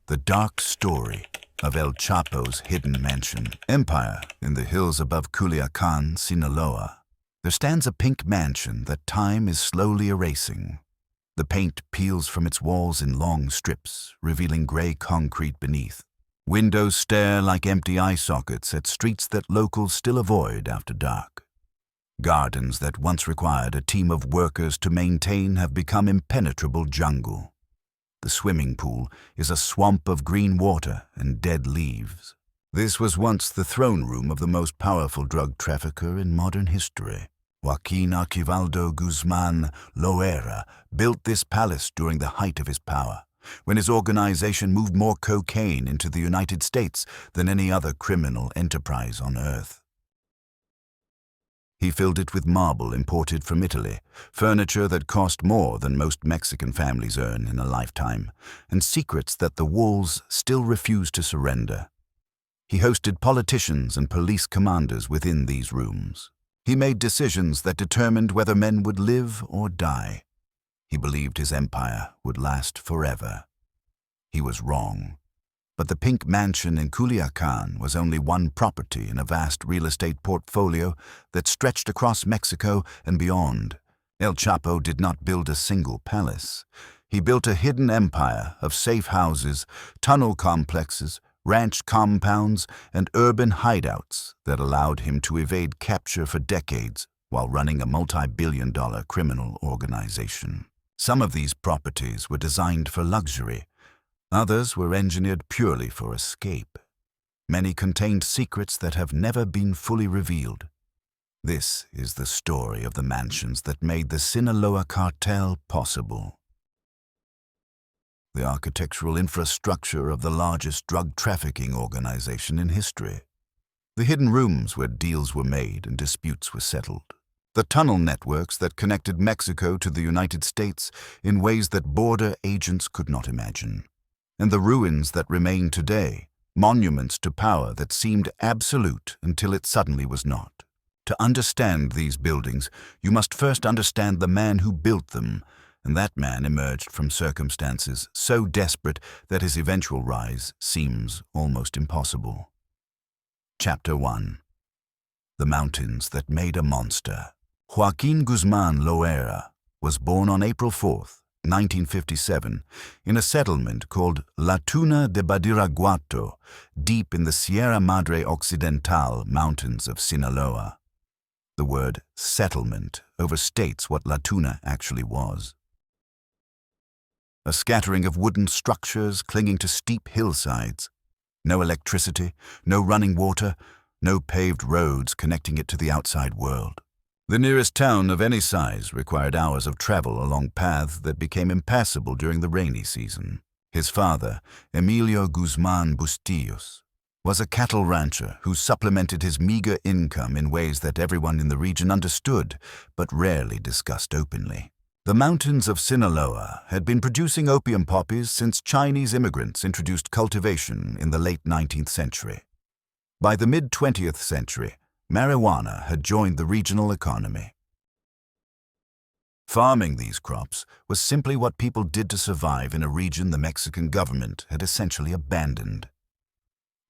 The dark story of El Chapo's hidden mansion, empire in the hills above Culiacan, Sinaloa. There stands a pink mansion that time is slowly erasing. The paint peels from its walls in long strips, revealing gray concrete beneath. Windows stare like empty eye sockets at streets that locals still avoid after dark. Gardens that once required a team of workers to maintain have become impenetrable jungle. The swimming pool is a swamp of green water and dead leaves. This was once the throne room of the most powerful drug trafficker in modern history. Joaquin Archivaldo Guzman Loera built this palace during the height of his power, when his organization moved more cocaine into the United States than any other criminal enterprise on Earth. He filled it with marble imported from Italy, furniture that cost more than most Mexican families earn in a lifetime, and secrets that the walls still refuse to surrender. He hosted politicians and police commanders within these rooms. He made decisions that determined whether men would live or die. He believed his empire would last forever. He was wrong. But the pink mansion in Culiacan was only one property in a vast real estate portfolio that stretched across Mexico and beyond. El Chapo did not build a single palace. He built a hidden empire of safe houses, tunnel complexes, ranch compounds, and urban hideouts that allowed him to evade capture for decades while running a multi-billion-dollar criminal organization. Some of these properties were designed for luxury. Others were engineered purely for escape. Many contained secrets that have never been fully revealed. This is the story of the mansions that made the Sinaloa cartel possible. The architectural infrastructure of the largest drug trafficking organization in history. The hidden rooms where deals were made and disputes were settled. The tunnel networks that connected Mexico to the United States in ways that border agents could not imagine. And the ruins that remain today, monuments to power that seemed absolute until it suddenly was not. To understand these buildings, you must first understand the man who built them, and that man emerged from circumstances so desperate that his eventual rise seems almost impossible. Chapter 1. The Mountains That Made a Monster. Joaquin Guzman Loera was born on April 4th, 1957, in a settlement called La Tuna de Badiraguato, deep in the Sierra Madre Occidental mountains of Sinaloa. The word settlement overstates what La Tuna actually was. A scattering of wooden structures clinging to steep hillsides. No electricity, no running water, no paved roads connecting it to the outside world. The nearest town of any size required hours of travel along paths that became impassable during the rainy season. His father, Emilio Guzman Bustillos, was a cattle rancher who supplemented his meager income in ways that everyone in the region understood, but rarely discussed openly. The mountains of Sinaloa had been producing opium poppies since Chinese immigrants introduced cultivation in the late 19th century. By the mid-20th century, marijuana had joined the regional economy. Farming these crops was simply what people did to survive in a region the Mexican government had essentially abandoned.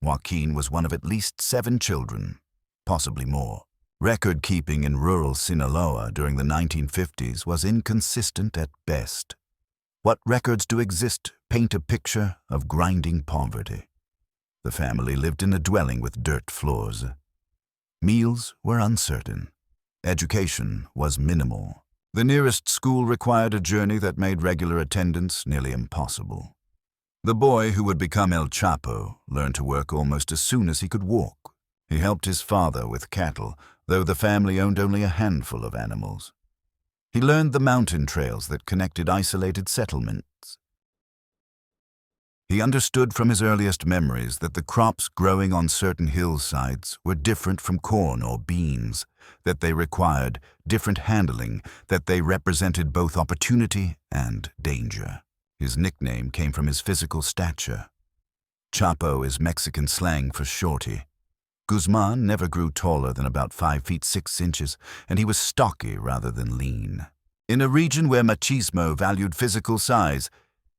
Joaquin was one of at least 7 children, possibly more. Record-keeping in rural Sinaloa during the 1950s was inconsistent at best. What records do exist paint a picture of grinding poverty. The family lived in a dwelling with dirt floors. Meals were uncertain. Education was minimal. The nearest school required a journey that made regular attendance nearly impossible. The boy who would become El Chapo learned to work almost as soon as he could walk. He helped his father with cattle, though the family owned only a handful of animals. He learned the mountain trails that connected isolated settlements. He understood from his earliest memories that the crops growing on certain hillsides were different from corn or beans, that they required different handling, that they represented both opportunity and danger. His nickname came from his physical stature. Chapo is Mexican slang for shorty. Guzman never grew taller than about 5 feet 6 inches, and he was stocky rather than lean. In a region where machismo valued physical size,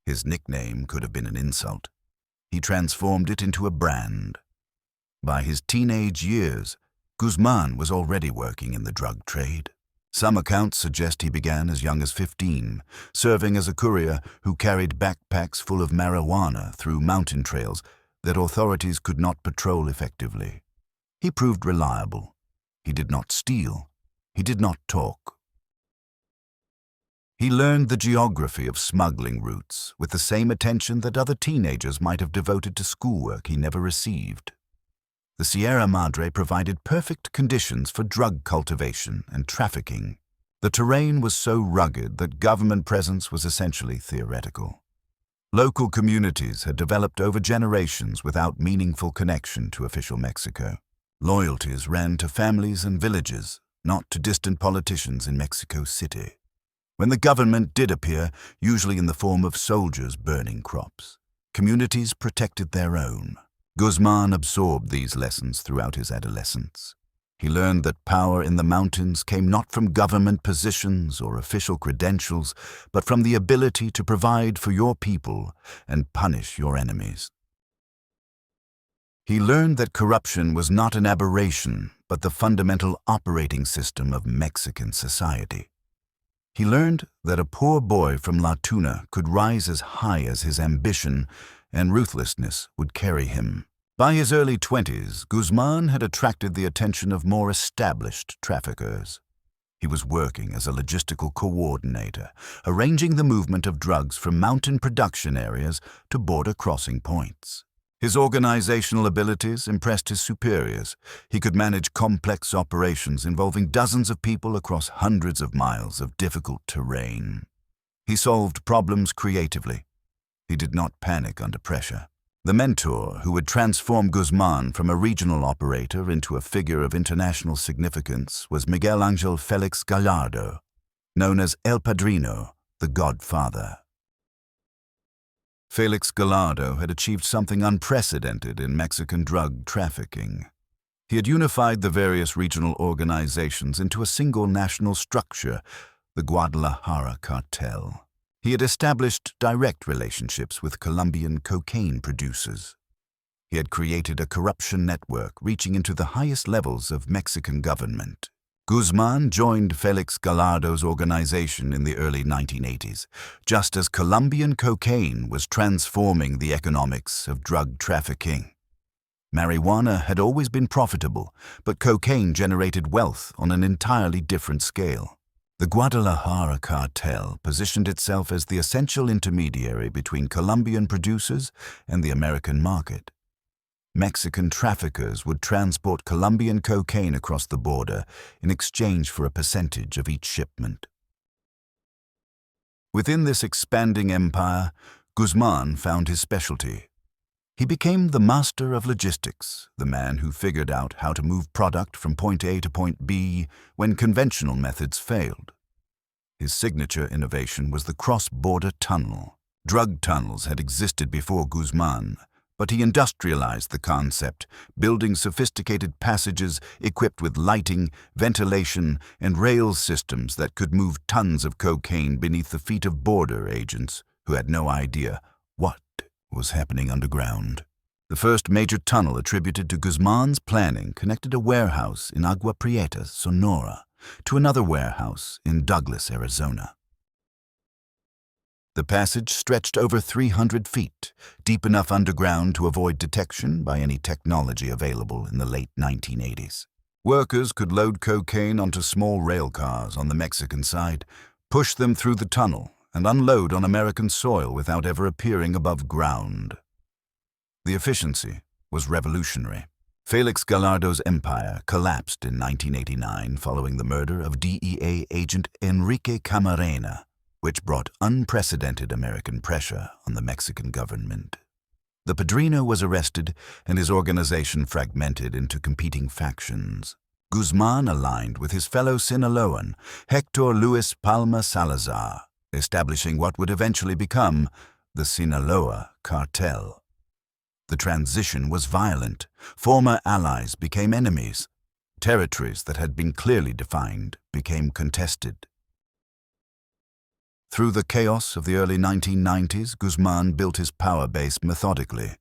his nickname could have been an insult. He transformed it into a brand. By his teenage years, Guzman was already working in the drug trade. Some accounts suggest he began as young as 15, serving as a courier who carried backpacks full of marijuana through mountain trails that authorities could not patrol effectively. He proved reliable. He did not steal. He did not talk. He learned the geography of smuggling routes with the same attention that other teenagers might have devoted to schoolwork he never received. The Sierra Madre provided perfect conditions for drug cultivation and trafficking. The terrain was so rugged that government presence was essentially theoretical. Local communities had developed over generations without meaningful connection to official Mexico. Loyalties ran to families and villages, not to distant politicians in Mexico City. When the government did appear, usually in the form of soldiers burning crops, communities protected their own. Guzman absorbed these lessons throughout his adolescence. He learned that power in the mountains came not from government positions or official credentials, but from the ability to provide for your people and punish your enemies. He learned that corruption was not an aberration, but the fundamental operating system of Mexican society. He learned that a poor boy from La Tuna could rise as high as his ambition, and ruthlessness would carry him. By his early 20s, Guzman had attracted the attention of more established traffickers. He was working as a logistical coordinator, arranging the movement of drugs from mountain production areas to border crossing points. His organizational abilities impressed his superiors. He could manage complex operations involving dozens of people across hundreds of miles of difficult terrain. He solved problems creatively. He did not panic under pressure. The mentor who would transform Guzman from a regional operator into a figure of international significance was Miguel Angel Felix Gallardo, known as El Padrino, the Godfather. Felix Gallardo had achieved something unprecedented in Mexican drug trafficking. He had unified the various regional organizations into a single national structure, the Guadalajara cartel. He had established direct relationships with Colombian cocaine producers. He had created a corruption network reaching into the highest levels of Mexican government. Guzman joined Felix Gallardo's organization in the early 1980s, just as Colombian cocaine was transforming the economics of drug trafficking. Marijuana had always been profitable, but cocaine generated wealth on an entirely different scale. The Guadalajara cartel positioned itself as the essential intermediary between Colombian producers and the American market. Mexican traffickers would transport Colombian cocaine across the border in exchange for a percentage of each shipment. Within this expanding empire, Guzman found his specialty. He became the master of logistics, the man who figured out how to move product from point A to point B when conventional methods failed. His signature innovation was the cross-border tunnel. Drug tunnels had existed before Guzman, but he industrialized the concept, building sophisticated passages equipped with lighting, ventilation, and rail systems that could move tons of cocaine beneath the feet of border agents who had no idea what was happening underground. The first major tunnel attributed to Guzman's planning connected a warehouse in Agua Prieta, Sonora, to another warehouse in Douglas, Arizona. The passage stretched over 300 feet, deep enough underground to avoid detection by any technology available in the late 1980s. Workers could load cocaine onto small rail cars on the Mexican side, push them through the tunnel, and unload on American soil without ever appearing above ground. The efficiency was revolutionary. Felix Gallardo's empire collapsed in 1989 following the murder of DEA agent Enrique Camarena, which brought unprecedented American pressure on the Mexican government. The Padrino was arrested and his organization fragmented into competing factions. Guzman aligned with his fellow Sinaloan, Hector Luis Palma Salazar, establishing what would eventually become the Sinaloa cartel. The transition was violent. Former allies became enemies. Territories that had been clearly defined became contested. Through the chaos of the early 1990s, Guzman built his power base methodically.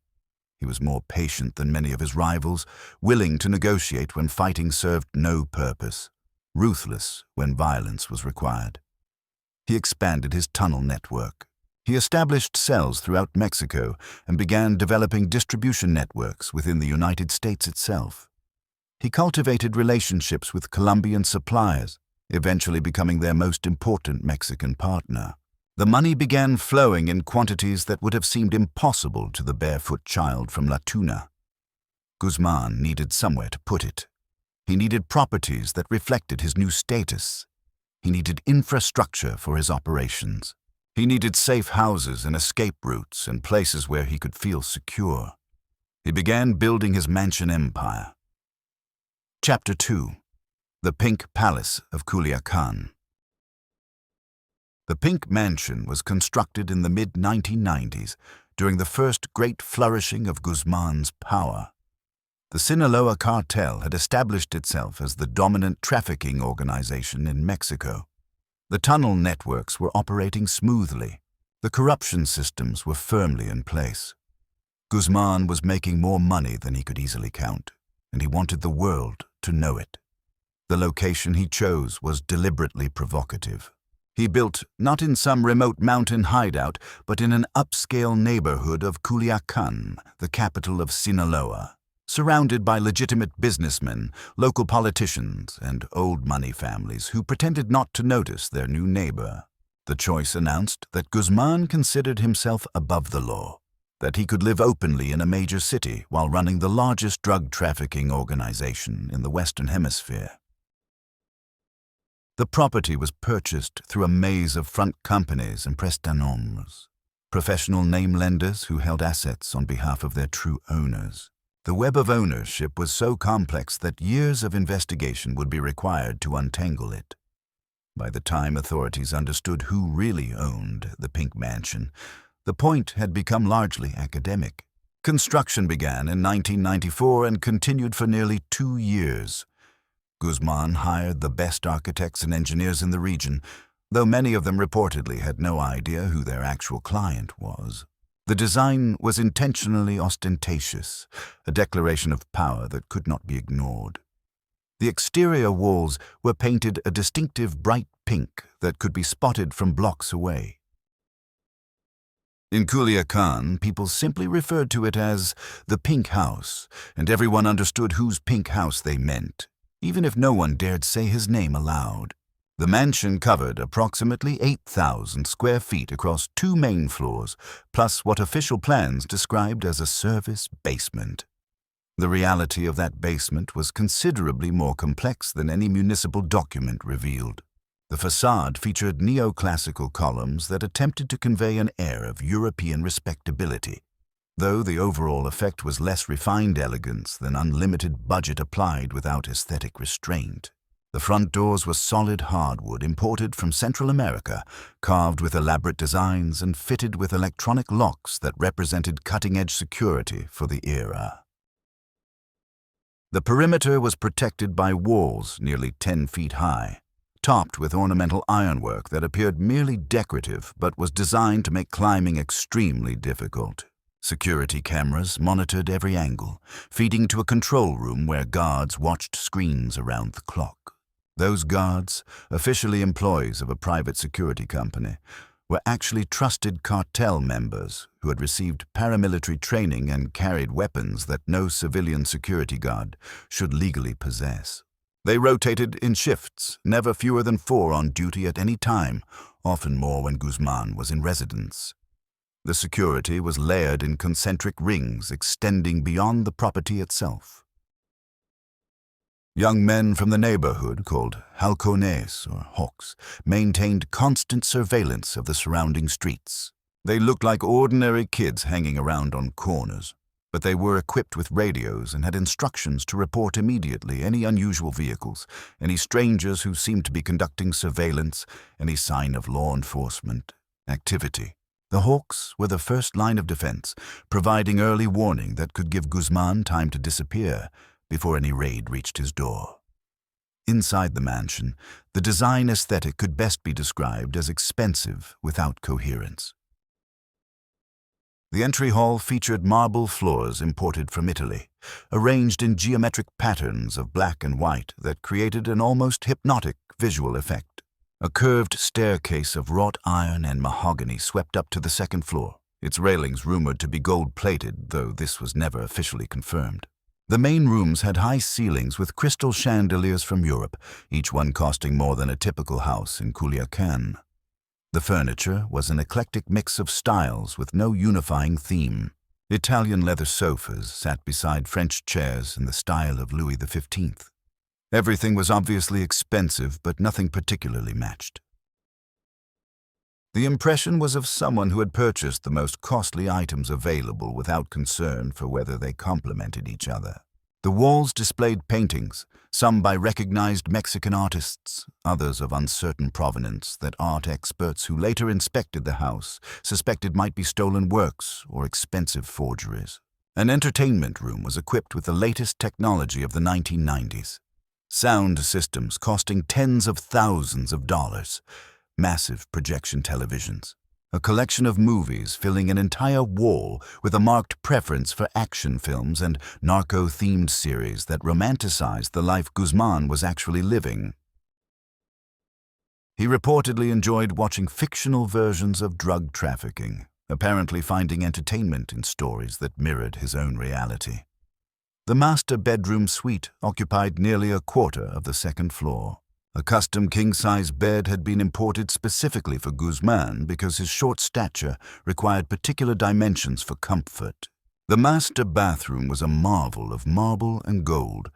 He was more patient than many of his rivals, willing to negotiate when fighting served no purpose, ruthless when violence was required. He expanded his tunnel network. He established cells throughout Mexico and began developing distribution networks within the United States itself. He cultivated relationships with Colombian suppliers, eventually becoming their most important Mexican partner. The money began flowing in quantities that would have seemed impossible to the barefoot child from La Tuna. Guzman needed somewhere to put it. He needed properties that reflected his new status. He needed infrastructure for his operations. He needed safe houses and escape routes and places where he could feel secure. He began building his mansion empire. Chapter 2. The Pink Palace of Culiacan. The Pink Mansion was constructed in the mid-1990s during the first great flourishing of Guzman's power. The Sinaloa cartel had established itself as the dominant trafficking organization in Mexico. The tunnel networks were operating smoothly. The corruption systems were firmly in place. Guzman was making more money than he could easily count, and he wanted the world to know it. The location he chose was deliberately provocative. He built not in some remote mountain hideout, but in an upscale neighborhood of Culiacan, the capital of Sinaloa, surrounded by legitimate businessmen, local politicians, and old money families who pretended not to notice their new neighbor. The choice announced that Guzman considered himself above the law, that he could live openly in a major city while running the largest drug trafficking organization in the Western Hemisphere. The property was purchased through a maze of front companies and prestanombres, professional name lenders who held assets on behalf of their true owners. The web of ownership was so complex that years of investigation would be required to untangle it. By the time authorities understood who really owned the Pink Mansion, the point had become largely academic. Construction began in 1994 and continued for nearly 2 years. Guzman hired the best architects and engineers in the region, though many of them reportedly had no idea who their actual client was. The design was intentionally ostentatious, a declaration of power that could not be ignored. The exterior walls were painted a distinctive bright pink that could be spotted from blocks away. In Culiacan, people simply referred to it as the Pink House, and everyone understood whose pink house they meant, even if no one dared say his name aloud. The mansion covered approximately 8,000 square feet across 2 main floors, plus what official plans described as a service basement. The reality of that basement was considerably more complex than any municipal document revealed. The facade featured neoclassical columns that attempted to convey an air of European respectability, though the overall effect was less refined elegance than unlimited budget applied without aesthetic restraint. The front doors were solid hardwood imported from Central America, carved with elaborate designs and fitted with electronic locks that represented cutting-edge security for the era. The perimeter was protected by walls nearly 10 feet high, topped with ornamental ironwork that appeared merely decorative but was designed to make climbing extremely difficult. Security cameras monitored every angle, feeding to a control room where guards watched screens around the clock. Those guards, officially employees of a private security company, were actually trusted cartel members who had received paramilitary training and carried weapons that no civilian security guard should legally possess. They rotated in shifts, never fewer than 4 on duty at any time, often more when Guzman was in residence. The security was layered in concentric rings extending beyond the property itself. Young men from the neighborhood, called halcones or hawks, maintained constant surveillance of the surrounding streets. They looked like ordinary kids hanging around on corners, but they were equipped with radios and had instructions to report immediately any unusual vehicles, any strangers who seemed to be conducting surveillance, any sign of law enforcement activity. The Hawks were the first line of defense, providing early warning that could give Guzman time to disappear before any raid reached his door. Inside the mansion, the design aesthetic could best be described as expensive without coherence. The entry hall featured marble floors imported from Italy, arranged in geometric patterns of black and white that created an almost hypnotic visual effect. A curved staircase of wrought iron and mahogany swept up to the second floor, its railings rumored to be gold-plated, though this was never officially confirmed. The main rooms had high ceilings with crystal chandeliers from Europe, each one costing more than a typical house in Culiacan. The furniture was an eclectic mix of styles with no unifying theme. Italian leather sofas sat beside French chairs in the style of Louis XV. Everything was obviously expensive, but nothing particularly matched. The impression was of someone who had purchased the most costly items available without concern for whether they complemented each other. The walls displayed paintings, some by recognized Mexican artists, others of uncertain provenance that art experts who later inspected the house suspected might be stolen works or expensive forgeries. An entertainment room was equipped with the latest technology of the 1990s. Sound systems costing tens of thousands of dollars, massive projection televisions, a collection of movies filling an entire wall with a marked preference for action films and narco-themed series that romanticized the life Guzman was actually living. He reportedly enjoyed watching fictional versions of drug trafficking, apparently finding entertainment in stories that mirrored his own reality. The master bedroom suite occupied nearly a quarter of the second floor. A custom king-size bed had been imported specifically for Guzman because his short stature required particular dimensions for comfort. The master bathroom was a marvel of marble and gold,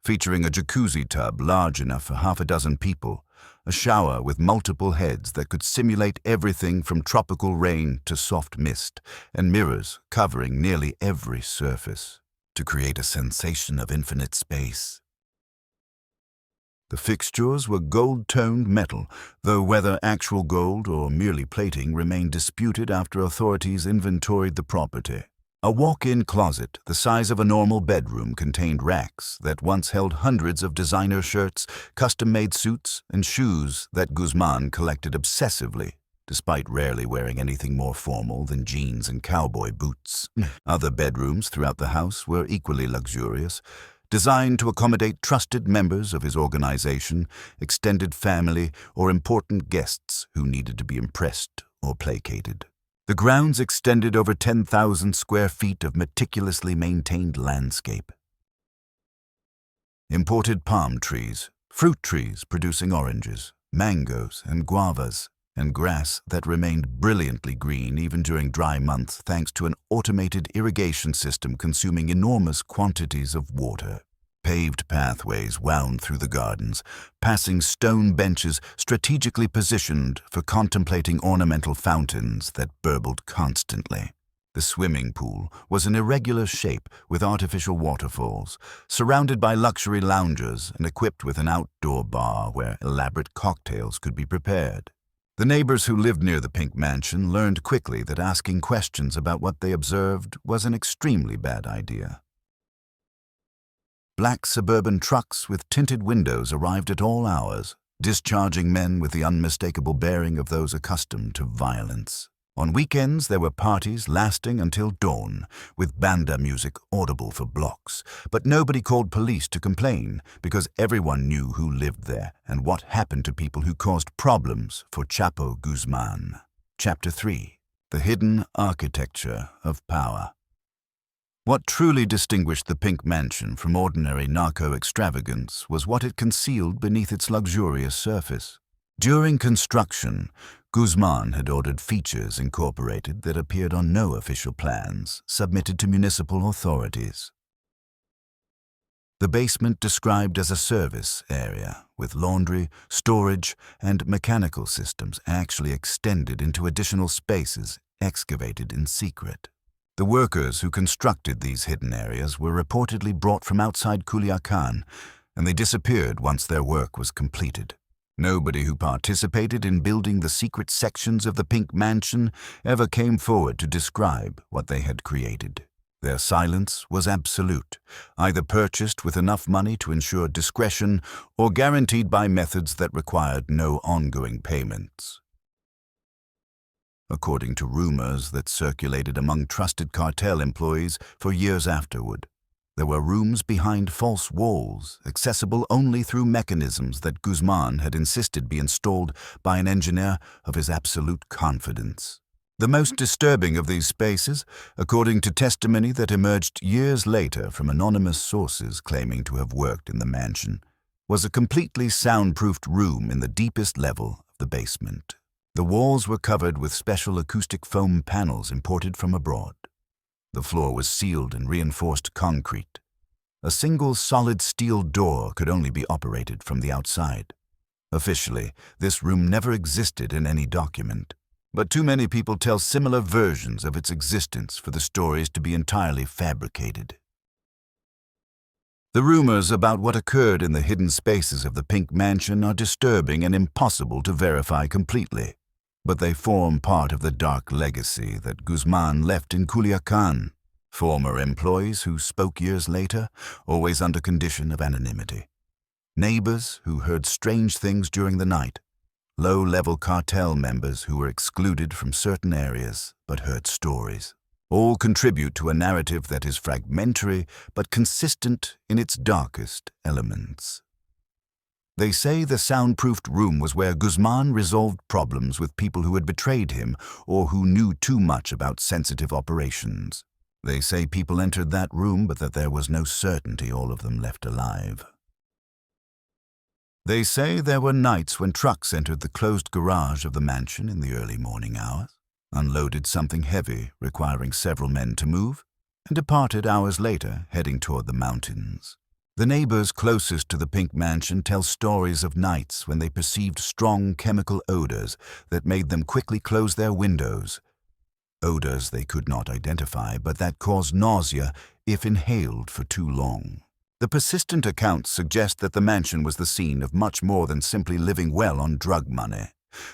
featuring a jacuzzi tub large enough for half a dozen people, a shower with multiple heads that could simulate everything from tropical rain to soft mist, and mirrors covering nearly every surface to create a sensation of infinite space. The fixtures were gold-toned metal, though whether actual gold or merely plating remained disputed after authorities inventoried the property. A walk-in closet the size of a normal bedroom contained racks that once held hundreds of designer shirts, custom-made suits, and shoes that Guzman collected obsessively, despite rarely wearing anything more formal than jeans and cowboy boots. Other bedrooms throughout the house were equally luxurious, designed to accommodate trusted members of his organization, extended family, or important guests who needed to be impressed or placated. The grounds extended over 10,000 square feet of meticulously maintained landscape. Imported palm trees, fruit trees producing oranges, mangoes, and guavas, and grass that remained brilliantly green even during dry months thanks to an automated irrigation system consuming enormous quantities of water. Paved pathways wound through the gardens, passing stone benches strategically positioned for contemplating ornamental fountains that burbled constantly. The swimming pool was an irregular shape with artificial waterfalls, surrounded by luxury loungers and equipped with an outdoor bar where elaborate cocktails could be prepared. The neighbors who lived near the Pink Mansion learned quickly that asking questions about what they observed was an extremely bad idea. Black suburban trucks with tinted windows arrived at all hours, discharging men with the unmistakable bearing of those accustomed to violence. On weekends, there were parties lasting until dawn, with banda music audible for blocks, but nobody called police to complain because everyone knew who lived there and what happened to people who caused problems for Chapo Guzman. Chapter 3. The Hidden Architecture of Power. What truly distinguished the Pink Mansion from ordinary narco-extravagance was what it concealed beneath its luxurious surface. During construction, Guzman had ordered features incorporated that appeared on no official plans submitted to municipal authorities. The basement described as a service area, with laundry, storage, and mechanical systems actually extended into additional spaces excavated in secret. The workers who constructed these hidden areas were reportedly brought from outside Culiacan, and they disappeared once their work was completed. Nobody who participated in building the secret sections of the Pink Mansion ever came forward to describe what they had created. Their silence was absolute, either purchased with enough money to ensure discretion or guaranteed by methods that required no ongoing payments. according to rumors that circulated among trusted cartel employees for years afterward. There were rooms behind false walls, accessible only through mechanisms that Guzman had insisted be installed by an engineer of his absolute confidence. The most disturbing of these spaces, according to testimony that emerged years later from anonymous sources claiming to have worked in the mansion, was a completely soundproofed room in the deepest level of the basement. The walls were covered with special acoustic foam panels imported from abroad. The floor was sealed in reinforced concrete. A single solid steel door could only be operated from the outside. Officially, this room never existed in any document, but too many people tell similar versions of its existence for the stories to be entirely fabricated. The rumors about what occurred in the hidden spaces of the Pink Mansion are disturbing and impossible to verify completely, but they form part of the dark legacy that Guzman left in Culiacan. Former employees who spoke years later, always under condition of anonymity. Neighbors who heard strange things during the night. Low-level cartel members who were excluded from certain areas but heard stories. All contribute to a narrative that is fragmentary but consistent in its darkest elements. They say the soundproofed room was where Guzman resolved problems with people who had betrayed him or who knew too much about sensitive operations. They say people entered that room, but that there was no certainty all of them left alive. They say there were nights when trucks entered the closed garage of the mansion in the early morning hours, unloaded something heavy requiring several men to move, and departed hours later heading toward the mountains. The neighbors closest to the Pink Mansion tell stories of nights when they perceived strong chemical odors that made them quickly close their windows. Odors they could not identify, but that caused nausea if inhaled for too long. The persistent accounts suggest that the mansion was the scene of much more than simply living well on drug money,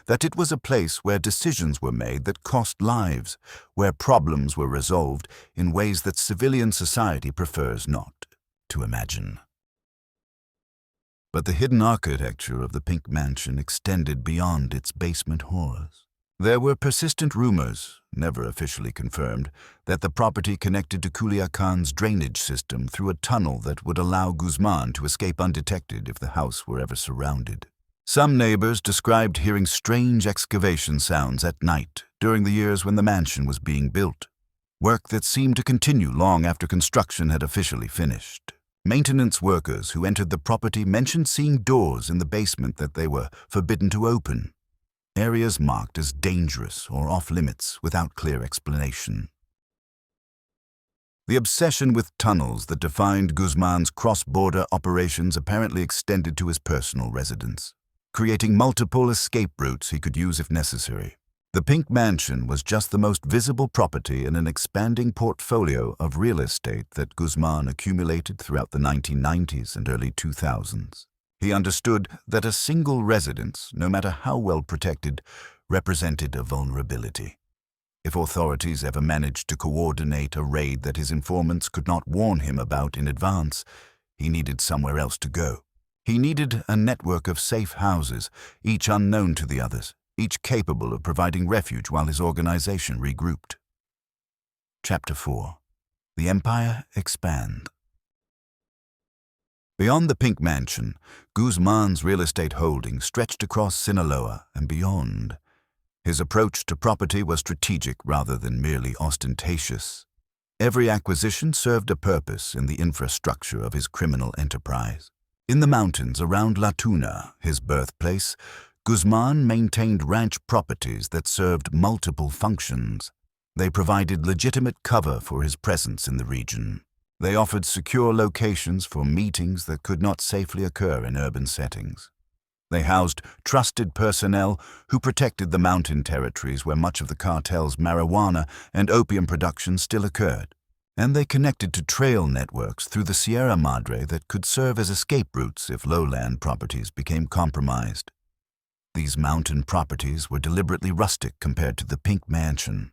that it was a place where decisions were made that cost lives, where problems were resolved in ways that civilian society prefers not to imagine. But the hidden architecture of the Pink Mansion extended beyond its basement horrors. There were persistent rumors, never officially confirmed, that the property connected to Culiacan's drainage system through a tunnel that would allow Guzman to escape undetected if the house were ever surrounded. Some neighbors described hearing strange excavation sounds at night during the years when the mansion was being built, work that seemed to continue long after construction had officially finished. Maintenance workers who entered the property mentioned seeing doors in the basement that they were forbidden to open, areas marked as dangerous or off-limits without clear explanation. The obsession with tunnels that defined Guzman's cross-border operations apparently extended to his personal residence, creating multiple escape routes he could use if necessary. The Pink Mansion was just the most visible property in an expanding portfolio of real estate that Guzman accumulated throughout the 1990s and early 2000s. He understood that a single residence, no matter how well protected, represented a vulnerability. If authorities ever managed to coordinate a raid that his informants could not warn him about in advance, he needed somewhere else to go. He needed a network of safe houses, each unknown to the others, each capable of providing refuge while his organization regrouped. Chapter 4. The Empire Expands. Beyond the Pink Mansion, Guzman's real estate holdings stretched across Sinaloa and beyond. His approach to property was strategic rather than merely ostentatious. Every acquisition served a purpose in the infrastructure of his criminal enterprise. In the mountains around La Tuna, his birthplace, Guzman maintained ranch properties that served multiple functions. They provided legitimate cover for his presence in the region. They offered secure locations for meetings that could not safely occur in urban settings. They housed trusted personnel who protected the mountain territories where much of the cartel's marijuana and opium production still occurred. And they connected to trail networks through the Sierra Madre that could serve as escape routes if lowland properties became compromised. These mountain properties were deliberately rustic compared to the Pink Mansion.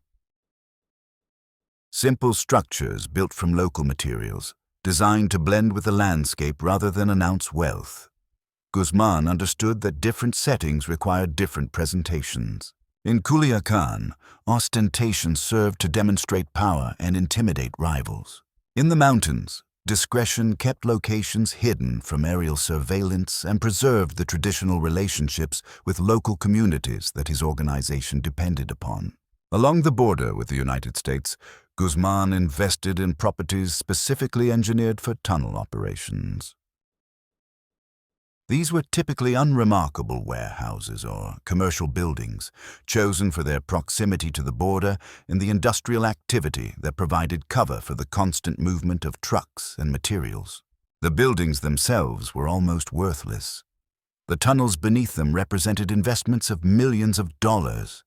Simple structures built from local materials, designed to blend with the landscape rather than announce wealth. Guzman understood that different settings required different presentations. In Culiacan, ostentation served to demonstrate power and intimidate rivals. In the mountains, discretion kept locations hidden from aerial surveillance and preserved the traditional relationships with local communities that his organization depended upon. Along the border with the United States, Guzman invested in properties specifically engineered for tunnel operations. These were typically unremarkable warehouses or commercial buildings, chosen for their proximity to the border and the industrial activity that provided cover for the constant movement of trucks and materials. The buildings themselves were almost worthless. The tunnels beneath them represented investments of millions of dollars.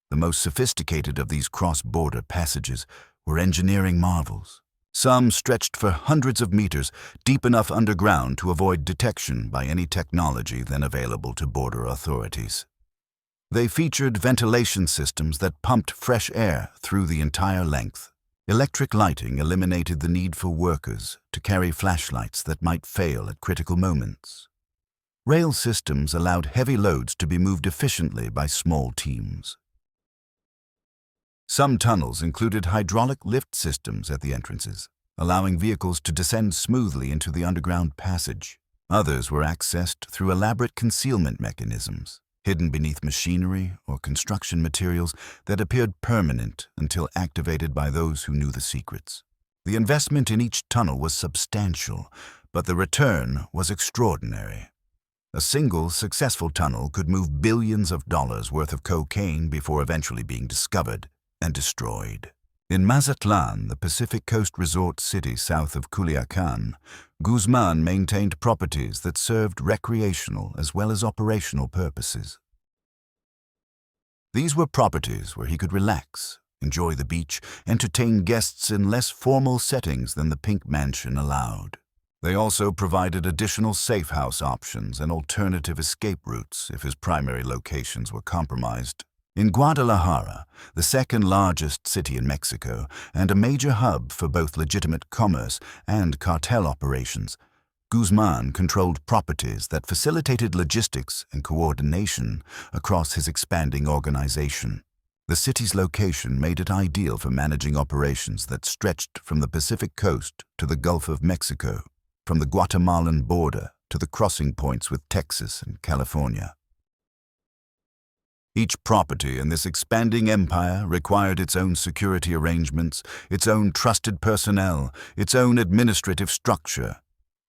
The most sophisticated of these cross-border passages were engineering marvels. Some stretched for hundreds of meters, deep enough underground to avoid detection by any technology then available to border authorities. They featured ventilation systems that pumped fresh air through the entire length. Electric lighting eliminated the need for workers to carry flashlights that might fail at critical moments. Rail systems allowed heavy loads to be moved efficiently by small teams. Some tunnels included hydraulic lift systems at the entrances, allowing vehicles to descend smoothly into the underground passage. Others were accessed through elaborate concealment mechanisms, hidden beneath machinery or construction materials that appeared permanent until activated by those who knew the secrets. The investment in each tunnel was substantial, but the return was extraordinary. A single successful tunnel could move billions of dollars worth of cocaine before eventually being discovered and destroyed. In Mazatlan, the Pacific Coast resort city south of Culiacan, Guzman maintained properties that served recreational as well as operational purposes. These were properties where he could relax, enjoy the beach, entertain guests in less formal settings than the Pink Mansion allowed. They also provided additional safe house options and alternative escape routes if his primary locations were compromised. In Guadalajara, the second largest city in Mexico and a major hub for both legitimate commerce and cartel operations, Guzman controlled properties that facilitated logistics and coordination across his expanding organization. The city's location made it ideal for managing operations that stretched from the Pacific coast to the Gulf of Mexico, from the Guatemalan border to the crossing points with Texas and California. Each property in this expanding empire required its own security arrangements, its own trusted personnel, its own administrative structure.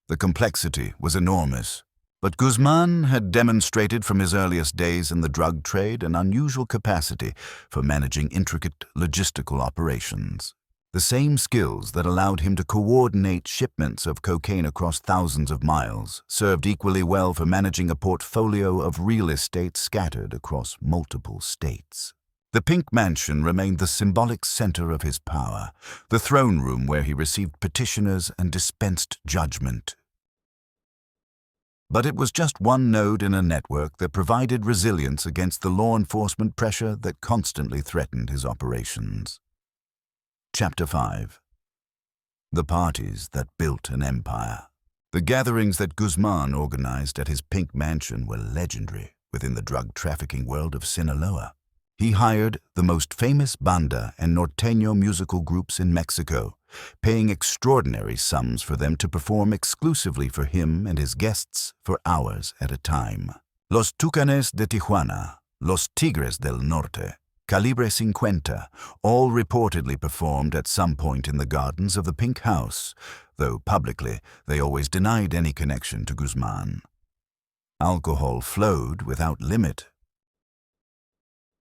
The complexity was enormous, but Guzman had demonstrated from his earliest days in the drug trade an unusual capacity for managing intricate logistical operations. The same skills that allowed him to coordinate shipments of cocaine across thousands of miles served equally well for managing a portfolio of real estate scattered across multiple states. The Pink Mansion remained the symbolic center of his power, the throne room where he received petitioners and dispensed judgment. But it was just one node in a network that provided resilience against the law enforcement pressure that constantly threatened his operations. Chapter 5. The Parties That Built an Empire. The gatherings that Guzman organized at his Pink Mansion were legendary within the drug trafficking world of Sinaloa. He hired the most famous banda and norteño musical groups in Mexico, paying extraordinary sums for them to perform exclusively for him and his guests for hours at a time. Los Tucanes de Tijuana, Los Tigres del Norte, Calibre 50, all reportedly performed at some point in the gardens of the Pink House, though publicly they always denied any connection to Guzman. Alcohol flowed without limit.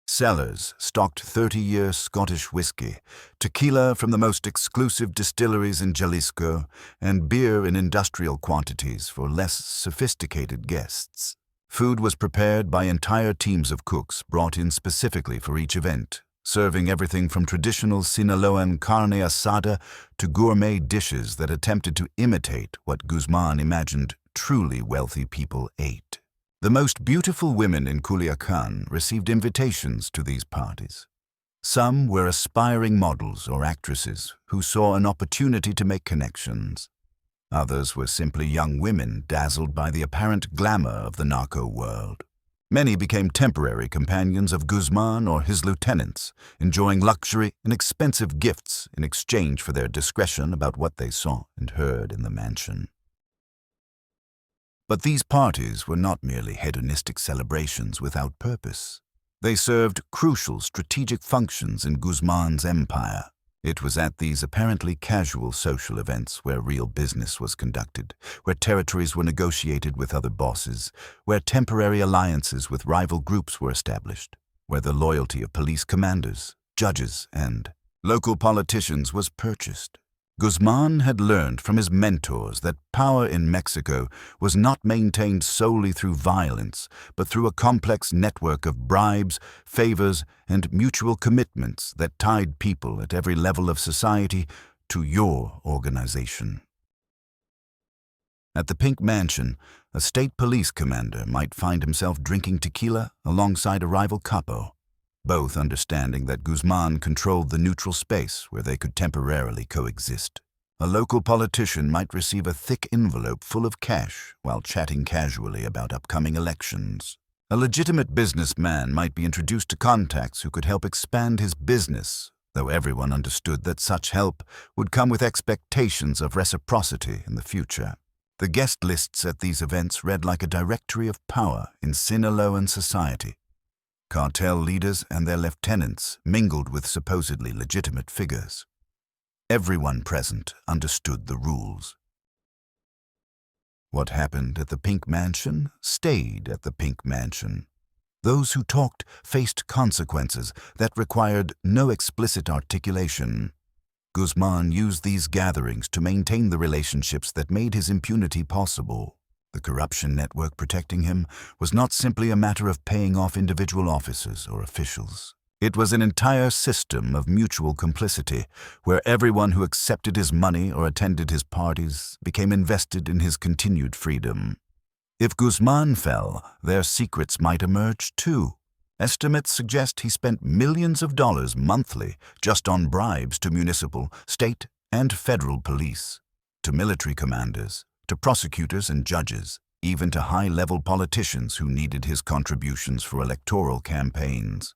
Cellars stocked 30-year Scottish whiskey, tequila from the most exclusive distilleries in Jalisco, and beer in industrial quantities for less sophisticated guests. Food was prepared by entire teams of cooks brought in specifically for each event, serving everything from traditional Sinaloan carne asada to gourmet dishes that attempted to imitate what Guzman imagined truly wealthy people ate. The most beautiful women in Culiacan received invitations to these parties. Some were aspiring models or actresses who saw an opportunity to make connections. Others were simply young women dazzled by the apparent glamour of the narco world. Many became temporary companions of Guzman or his lieutenants, enjoying luxury and expensive gifts in exchange for their discretion about what they saw and heard in the mansion. But these parties were not merely hedonistic celebrations without purpose. They served crucial strategic functions in Guzman's empire. It was at these apparently casual social events where real business was conducted, where territories were negotiated with other bosses, where temporary alliances with rival groups were established, where the loyalty of police commanders, judges, and local politicians was purchased. Guzman had learned from his mentors that power in Mexico was not maintained solely through violence, but through a complex network of bribes, favors, and mutual commitments that tied people at every level of society to your organization. At the Pink Mansion, a state police commander might find himself drinking tequila alongside a rival capo, both understanding that Guzman controlled the neutral space where they could temporarily coexist. A local politician might receive a thick envelope full of cash while chatting casually about upcoming elections. A legitimate businessman might be introduced to contacts who could help expand his business, though everyone understood that such help would come with expectations of reciprocity in the future. The guest lists at these events read like a directory of power in Sinaloan society. Cartel leaders and their lieutenants mingled with supposedly legitimate figures. Everyone present understood the rules. What happened at the Pink Mansion stayed at the Pink Mansion. Those who talked faced consequences that required no explicit articulation. Guzman used these gatherings to maintain the relationships that made his impunity possible. The corruption network protecting him was not simply a matter of paying off individual officers or officials. It was an entire system of mutual complicity, where everyone who accepted his money or attended his parties became invested in his continued freedom. If Guzman fell, their secrets might emerge too. Estimates suggest he spent millions of dollars monthly just on bribes to municipal, state, and federal police, to military commanders, to prosecutors and judges, even to high-level politicians who needed his contributions for electoral campaigns.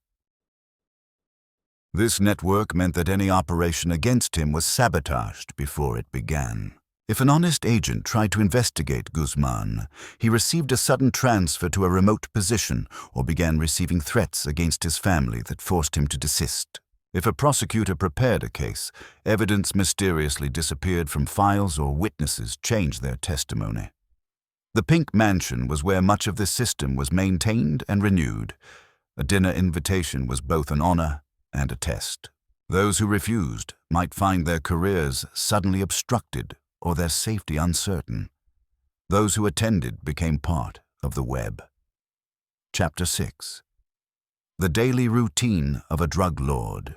This network meant that any operation against him was sabotaged before it began. If an honest agent tried to investigate Guzman, he received a sudden transfer to a remote position or began receiving threats against his family that forced him to desist. If a prosecutor prepared a case, evidence mysteriously disappeared from files or witnesses changed their testimony. The Pink Mansion was where much of this system was maintained and renewed. A dinner invitation was both an honor and a test. Those who refused might find their careers suddenly obstructed or their safety uncertain. Those who attended became part of the web. Chapter 6. The daily routine of a drug lord.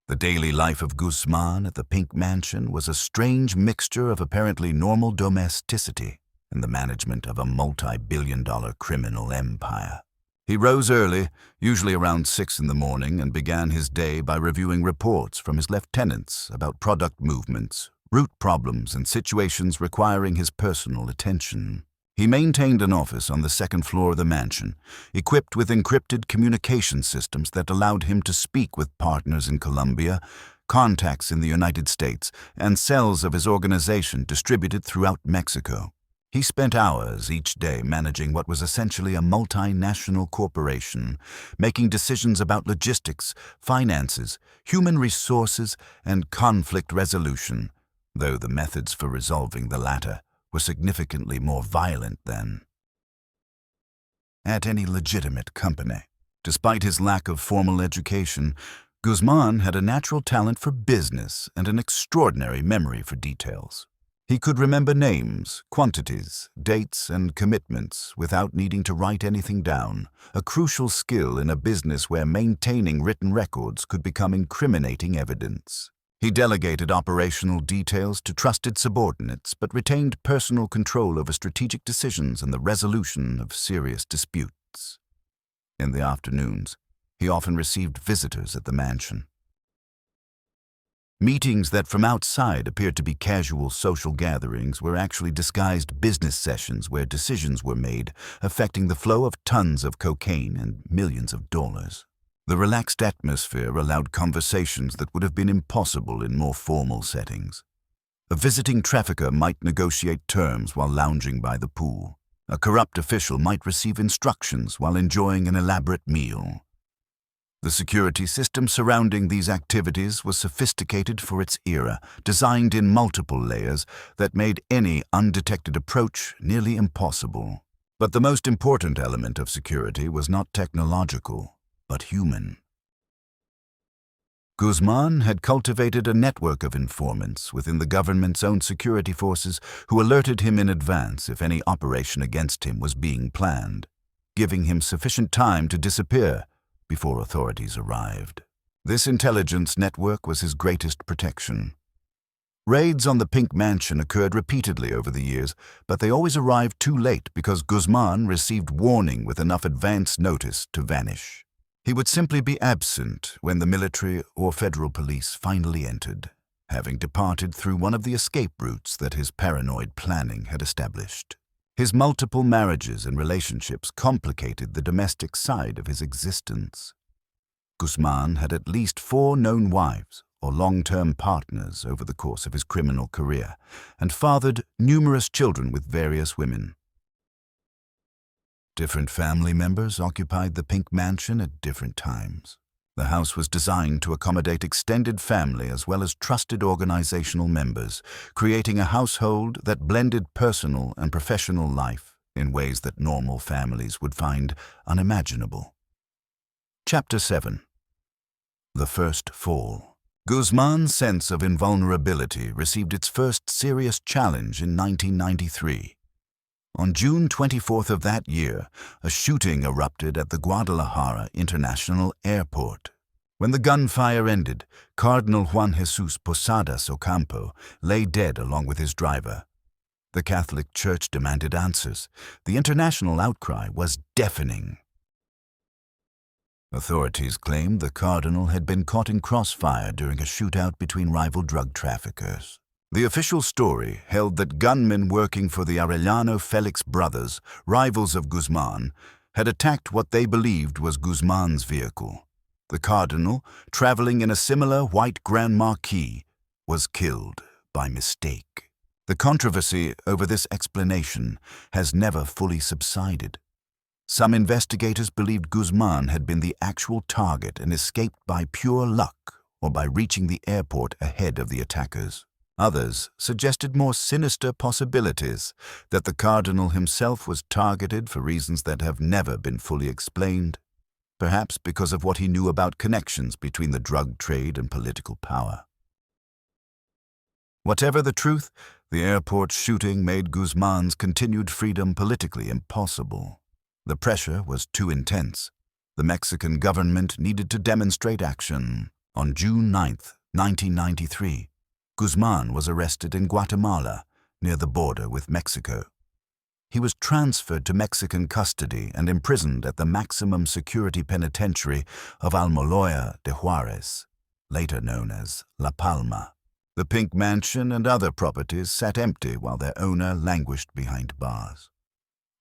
The daily life of Guzman at the Pink Mansion was a strange mixture of apparently normal domesticity and the management of a multi-billion-dollar criminal empire. He rose early, usually around 6 in the morning, and began his day by reviewing reports from his lieutenants about product movements, route problems, and situations requiring his personal attention. He maintained an office on the second floor of the mansion, equipped with encrypted communication systems that allowed him to speak with partners in Colombia, contacts in the United States, and cells of his organization distributed throughout Mexico. He spent hours each day managing what was essentially a multinational corporation, making decisions about logistics, finances, human resources, and conflict resolution, though the methods for resolving the latter were significantly more violent than at any legitimate company. Despite his lack of formal education, Guzman had a natural talent for business and an extraordinary memory for details. He could remember names, quantities, dates, and commitments without needing to write anything down, a crucial skill in a business where maintaining written records could become incriminating evidence. He delegated operational details to trusted subordinates, but retained personal control over strategic decisions and the resolution of serious disputes. In the afternoons, he often received visitors at the mansion. Meetings that from outside appeared to be casual social gatherings were actually disguised business sessions where decisions were made, affecting the flow of tons of cocaine and millions of dollars. The relaxed atmosphere allowed conversations that would have been impossible in more formal settings. A visiting trafficker might negotiate terms while lounging by the pool. A corrupt official might receive instructions while enjoying an elaborate meal. The security system surrounding these activities was sophisticated for its era, designed in multiple layers that made any undetected approach nearly impossible. But the most important element of security was not technological, but human. Guzman had cultivated a network of informants within the government's own security forces who alerted him in advance if any operation against him was being planned, giving him sufficient time to disappear before authorities arrived. This intelligence network was his greatest protection. Raids on the Pink Mansion occurred repeatedly over the years, but they always arrived too late because Guzman received warning with enough advance notice to vanish. He would simply be absent when the military or federal police finally entered, having departed through one of the escape routes that his paranoid planning had established. His multiple marriages and relationships complicated the domestic side of his existence. Guzman had at least 4 known wives or long-term partners over the course of his criminal career, and fathered numerous children with various women. Different family members occupied the Pink Mansion at different times. The house was designed to accommodate extended family as well as trusted organizational members, creating a household that blended personal and professional life in ways that normal families would find unimaginable. Chapter 7. The First Fall. Guzman's sense of invulnerability received its first serious challenge in 1993. On June 24th of that year, a shooting erupted at the Guadalajara International Airport. When the gunfire ended, Cardinal Juan Jesus Posadas Ocampo lay dead along with his driver. The Catholic Church demanded answers. The international outcry was deafening. Authorities claimed the Cardinal had been caught in crossfire during a shootout between rival drug traffickers. The official story held that gunmen working for the Arellano Felix brothers, rivals of Guzman, had attacked what they believed was Guzman's vehicle. The Cardinal, traveling in a similar white Grand Marquis, was killed by mistake. The controversy over this explanation has never fully subsided. Some investigators believed Guzman had been the actual target and escaped by pure luck or by reaching the airport ahead of the attackers. Others suggested more sinister possibilities, that the Cardinal himself was targeted for reasons that have never been fully explained, perhaps because of what he knew about connections between the drug trade and political power. Whatever the truth, the airport shooting made Guzman's continued freedom politically impossible. The pressure was too intense. The Mexican government needed to demonstrate action. On June 9, 1993, Guzman was arrested in Guatemala, near the border with Mexico. He was transferred to Mexican custody and imprisoned at the maximum security penitentiary of Almoloya de Juarez, later known as La Palma. The Pink Mansion and other properties sat empty while their owner languished behind bars.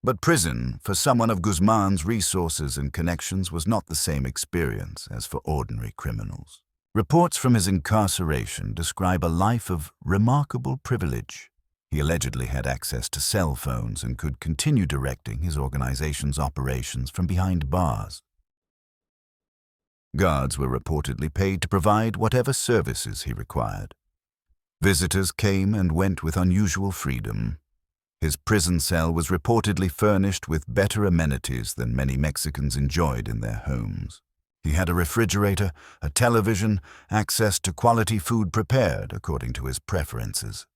But prison, for someone of Guzman's resources and connections, was not the same experience as for ordinary criminals. Reports from his incarceration describe a life of remarkable privilege. He allegedly had access to cell phones and could continue directing his organization's operations from behind bars. Guards were reportedly paid to provide whatever services he required. Visitors came and went with unusual freedom. His prison cell was reportedly furnished with better amenities than many Mexicans enjoyed in their homes. He had a refrigerator, a television, access to quality food prepared according to his preferences.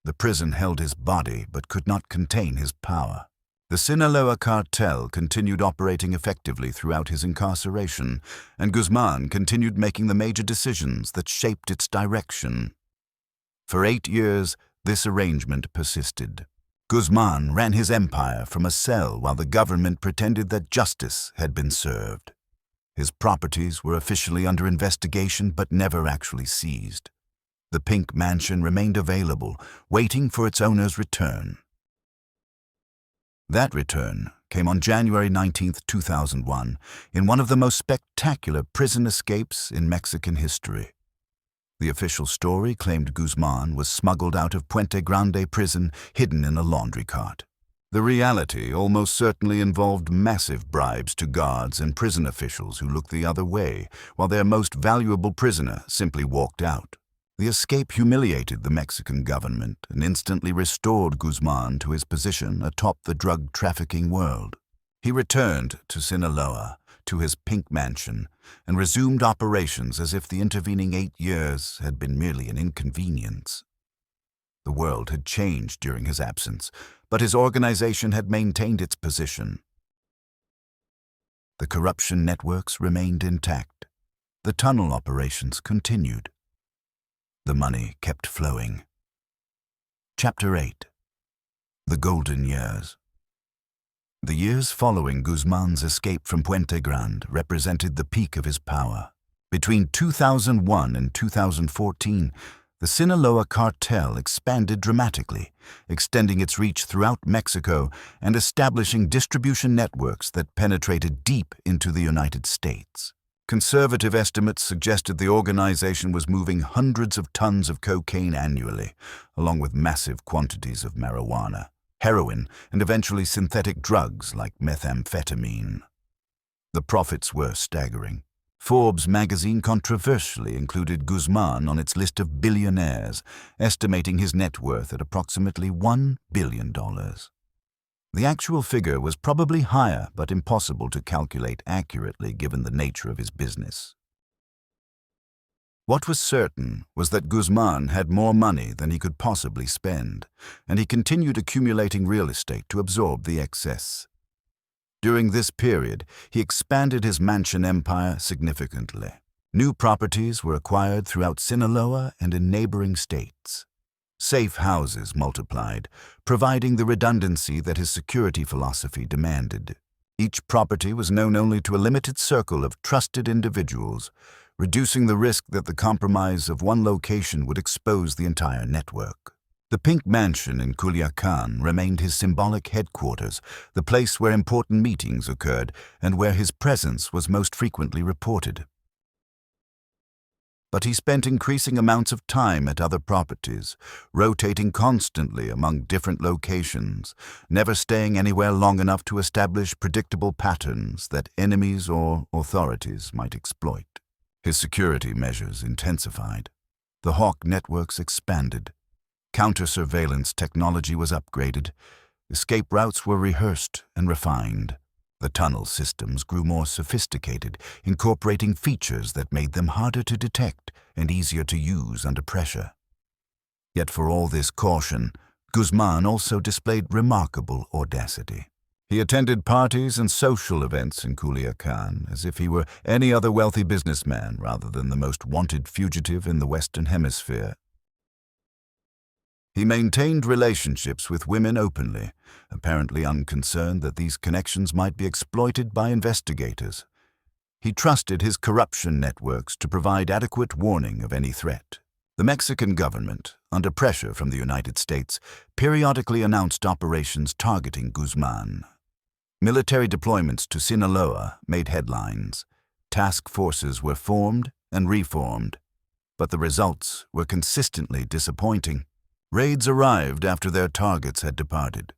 The prison held his body but could not contain his power. The Sinaloa cartel continued operating effectively throughout his incarceration, and Guzman continued making the major decisions that shaped its direction. For 8 years, this arrangement persisted. Guzman ran his empire from a cell while the government pretended that justice had been served. His properties were officially under investigation but never actually seized. The pink mansion remained available, waiting for its owner's return. That return came on January 19, 2001, in one of the most spectacular prison escapes in Mexican history. The official story claimed Guzman was smuggled out of Puente Grande prison, hidden in a laundry cart. The reality almost certainly involved massive bribes to guards and prison officials who looked the other way, while their most valuable prisoner simply walked out. The escape humiliated the Mexican government and instantly restored Guzman to his position atop the drug trafficking world. He returned to Sinaloa, to his pink mansion, and resumed operations as if the intervening 8 years had been merely an inconvenience. The world had changed during his absence, but his organization had maintained its position. The corruption networks remained intact. The tunnel operations continued. The money kept flowing. Chapter 8. The Golden Years. The years following Guzman's escape from Puente Grande represented the peak of his power. Between 2001 and 2014, the Sinaloa cartel expanded dramatically, extending its reach throughout Mexico and establishing distribution networks that penetrated deep into the United States. Conservative estimates suggested the organization was moving hundreds of tons of cocaine annually, along with massive quantities of marijuana, heroin, and eventually synthetic drugs like methamphetamine. The profits were staggering. Forbes magazine controversially included Guzman on its list of billionaires, estimating his net worth at approximately $1 billion. The actual figure was probably higher, but impossible to calculate accurately given the nature of his business. What was certain was that Guzman had more money than he could possibly spend, and he continued accumulating real estate to absorb the excess. During this period, he expanded his mansion empire significantly. New properties were acquired throughout Sinaloa and in neighboring states. Safe houses multiplied, providing the redundancy that his security philosophy demanded. Each property was known only to a limited circle of trusted individuals, reducing the risk that the compromise of one location would expose the entire network. The Pink Mansion in Culiacan remained his symbolic headquarters, the place where important meetings occurred and where his presence was most frequently reported. But he spent increasing amounts of time at other properties, rotating constantly among different locations, never staying anywhere long enough to establish predictable patterns that enemies or authorities might exploit. His security measures intensified. The hawk networks expanded. Counter-surveillance technology was upgraded. Escape routes were rehearsed and refined. The tunnel systems grew more sophisticated, incorporating features that made them harder to detect and easier to use under pressure. Yet for all this caution, Guzman also displayed remarkable audacity. He attended parties and social events in Culiacan as if he were any other wealthy businessman rather than the most wanted fugitive in the Western Hemisphere. He maintained relationships with women openly, apparently unconcerned that these connections might be exploited by investigators. He trusted his corruption networks to provide adequate warning of any threat. The Mexican government, under pressure from the United States, periodically announced operations targeting Guzman. Military deployments to Sinaloa made headlines. Task forces were formed and reformed, but the results were consistently disappointing. Raids arrived after their targets had departed.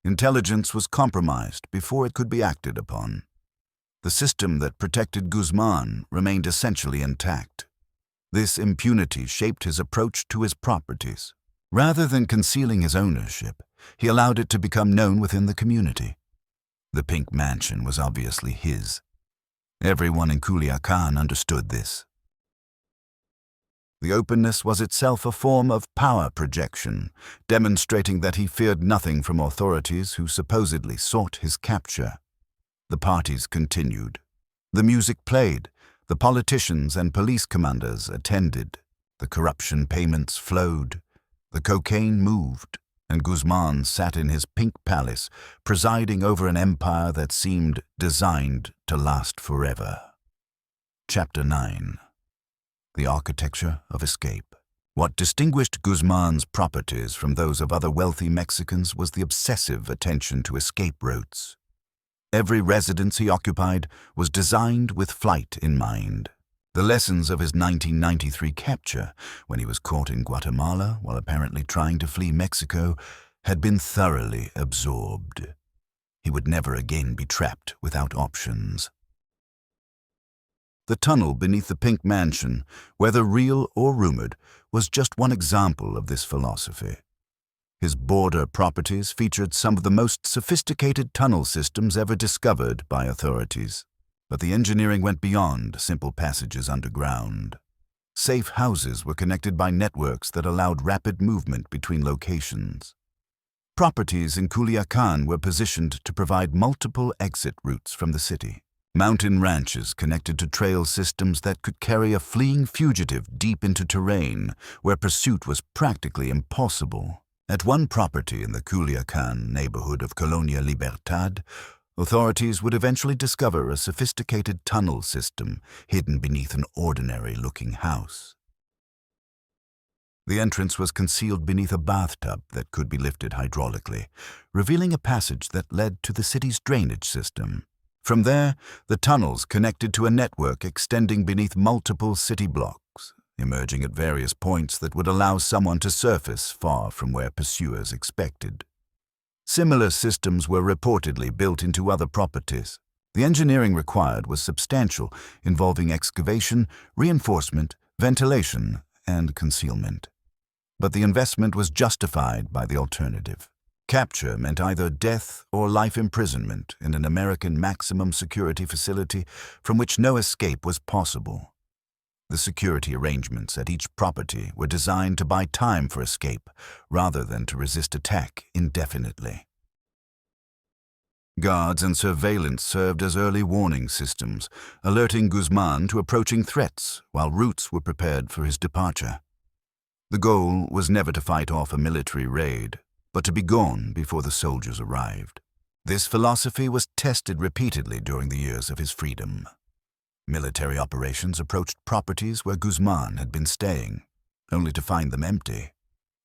Intelligence was compromised before it could be acted upon. The system that protected Guzman remained essentially intact. This impunity shaped his approach to his properties. Rather than concealing his ownership, he allowed it to become known within the community. The Pink Mansion was obviously his. Everyone in Culiacan understood this. The openness was itself a form of power projection, demonstrating that he feared nothing from authorities who supposedly sought his capture. The parties continued. The music played, the politicians and police commanders attended, the corruption payments flowed, the cocaine moved, and Guzman sat in his pink palace, presiding over an empire that seemed designed to last forever. Chapter 9. The Architecture of Escape. What distinguished Guzman's properties from those of other wealthy Mexicans was the obsessive attention to escape routes. Every residence he occupied was designed with flight in mind. The lessons of his 1993 capture, when he was caught in Guatemala while apparently trying to flee Mexico, had been thoroughly absorbed. He would never again be trapped without options. The tunnel beneath the Pink Mansion, whether real or rumored, was just one example of this philosophy. His border properties featured some of the most sophisticated tunnel systems ever discovered by authorities. But the engineering went beyond simple passages underground. Safe houses were connected by networks that allowed rapid movement between locations. Properties in Culiacan were positioned to provide multiple exit routes from the city. Mountain ranches connected to trail systems that could carry a fleeing fugitive deep into terrain where pursuit was practically impossible. At one property in the Culiacan neighborhood of Colonia Libertad, authorities would eventually discover a sophisticated tunnel system hidden beneath an ordinary-looking house. The entrance was concealed beneath a bathtub that could be lifted hydraulically, revealing a passage that led to the city's drainage system. From there, the tunnels connected to a network extending beneath multiple city blocks, emerging at various points that would allow someone to surface far from where pursuers expected. Similar systems were reportedly built into other properties. The engineering required was substantial, involving excavation, reinforcement, ventilation, and concealment. But the investment was justified by the alternative. Capture meant either death or life imprisonment in an American maximum security facility from which no escape was possible. The security arrangements at each property were designed to buy time for escape rather than to resist attack indefinitely. Guards and surveillance served as early warning systems, alerting Guzman to approaching threats while routes were prepared for his departure. The goal was never to fight off a military raid, but to be gone before the soldiers arrived. This philosophy was tested repeatedly during the years of his freedom. Military operations approached properties where Guzman had been staying, only to find them empty.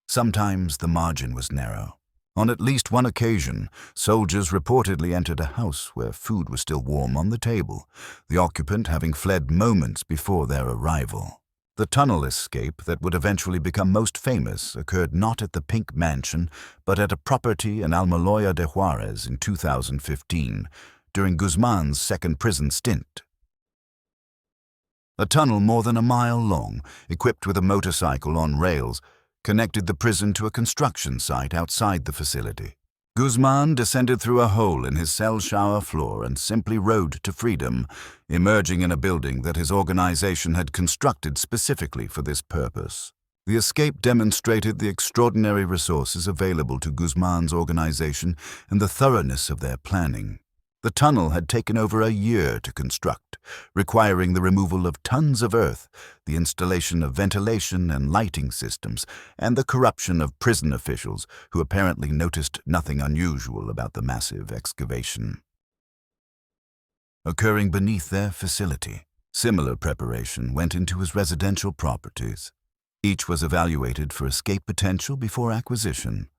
Sometimes the margin was narrow. On at least one occasion, soldiers reportedly entered a house where food was still warm on the table, the occupant having fled moments before their arrival. The tunnel escape that would eventually become most famous occurred not at the Pink Mansion, but at a property in Almoloya de Juarez in 2015, during Guzman's second prison stint. A tunnel more than a mile long, equipped with a motorcycle on rails, connected the prison to a construction site outside the facility. Guzman descended through a hole in his cell shower floor and simply rode to freedom, emerging in a building that his organization had constructed specifically for this purpose. The escape demonstrated the extraordinary resources available to Guzman's organization and the thoroughness of their planning. The tunnel had taken over a year to construct, requiring the removal of tons of earth, the installation of ventilation and lighting systems, and the corruption of prison officials who apparently noticed nothing unusual about the massive excavation. Occurring beneath their facility, similar preparation went into his residential properties. Each was evaluated for escape potential before acquisition.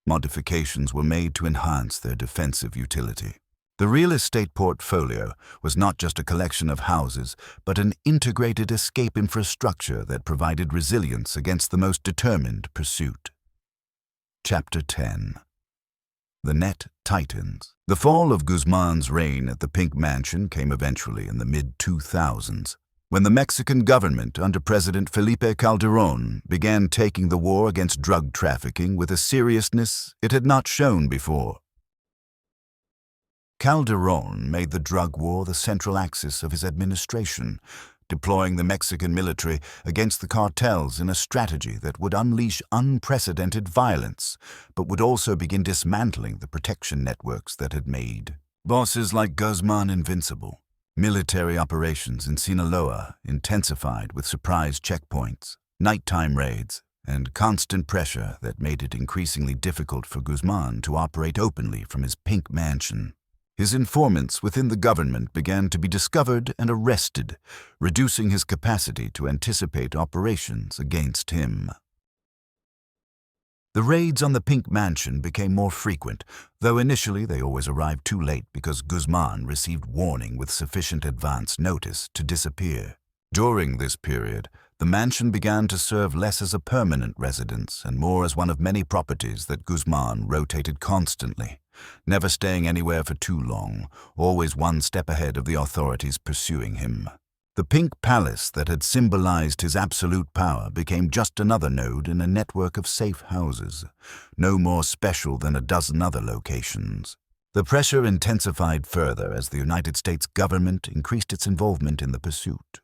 Modifications were made to enhance their defensive utility. The real estate portfolio was not just a collection of houses, but an integrated escape infrastructure that provided resilience against the most determined pursuit. Chapter 10. The net tightens. The fall of Guzman's reign at the Pink Mansion came eventually in the mid-2000s, when the Mexican government under President Felipe Calderón began taking the war against drug trafficking with a seriousness it had not shown before. Calderón made the drug war the central axis of his administration, deploying the Mexican military against the cartels in a strategy that would unleash unprecedented violence, but would also begin dismantling the protection networks that had made bosses like Guzman invincible. Military operations in Sinaloa intensified with surprise checkpoints, nighttime raids, and constant pressure that made it increasingly difficult for Guzman to operate openly from his Pink Mansion. His informants within the government began to be discovered and arrested, reducing his capacity to anticipate operations against him. The raids on the Pink Mansion became more frequent, though initially they always arrived too late because Guzman received warning with sufficient advance notice to disappear. During this period, the mansion began to serve less as a permanent residence and more as one of many properties that Guzman rotated constantly, never staying anywhere for too long, always one step ahead of the authorities pursuing him. The Pink Palace that had symbolized his absolute power became just another node in a network of safe houses, no more special than a dozen other locations. The pressure intensified further as the United States government increased its involvement in the pursuit.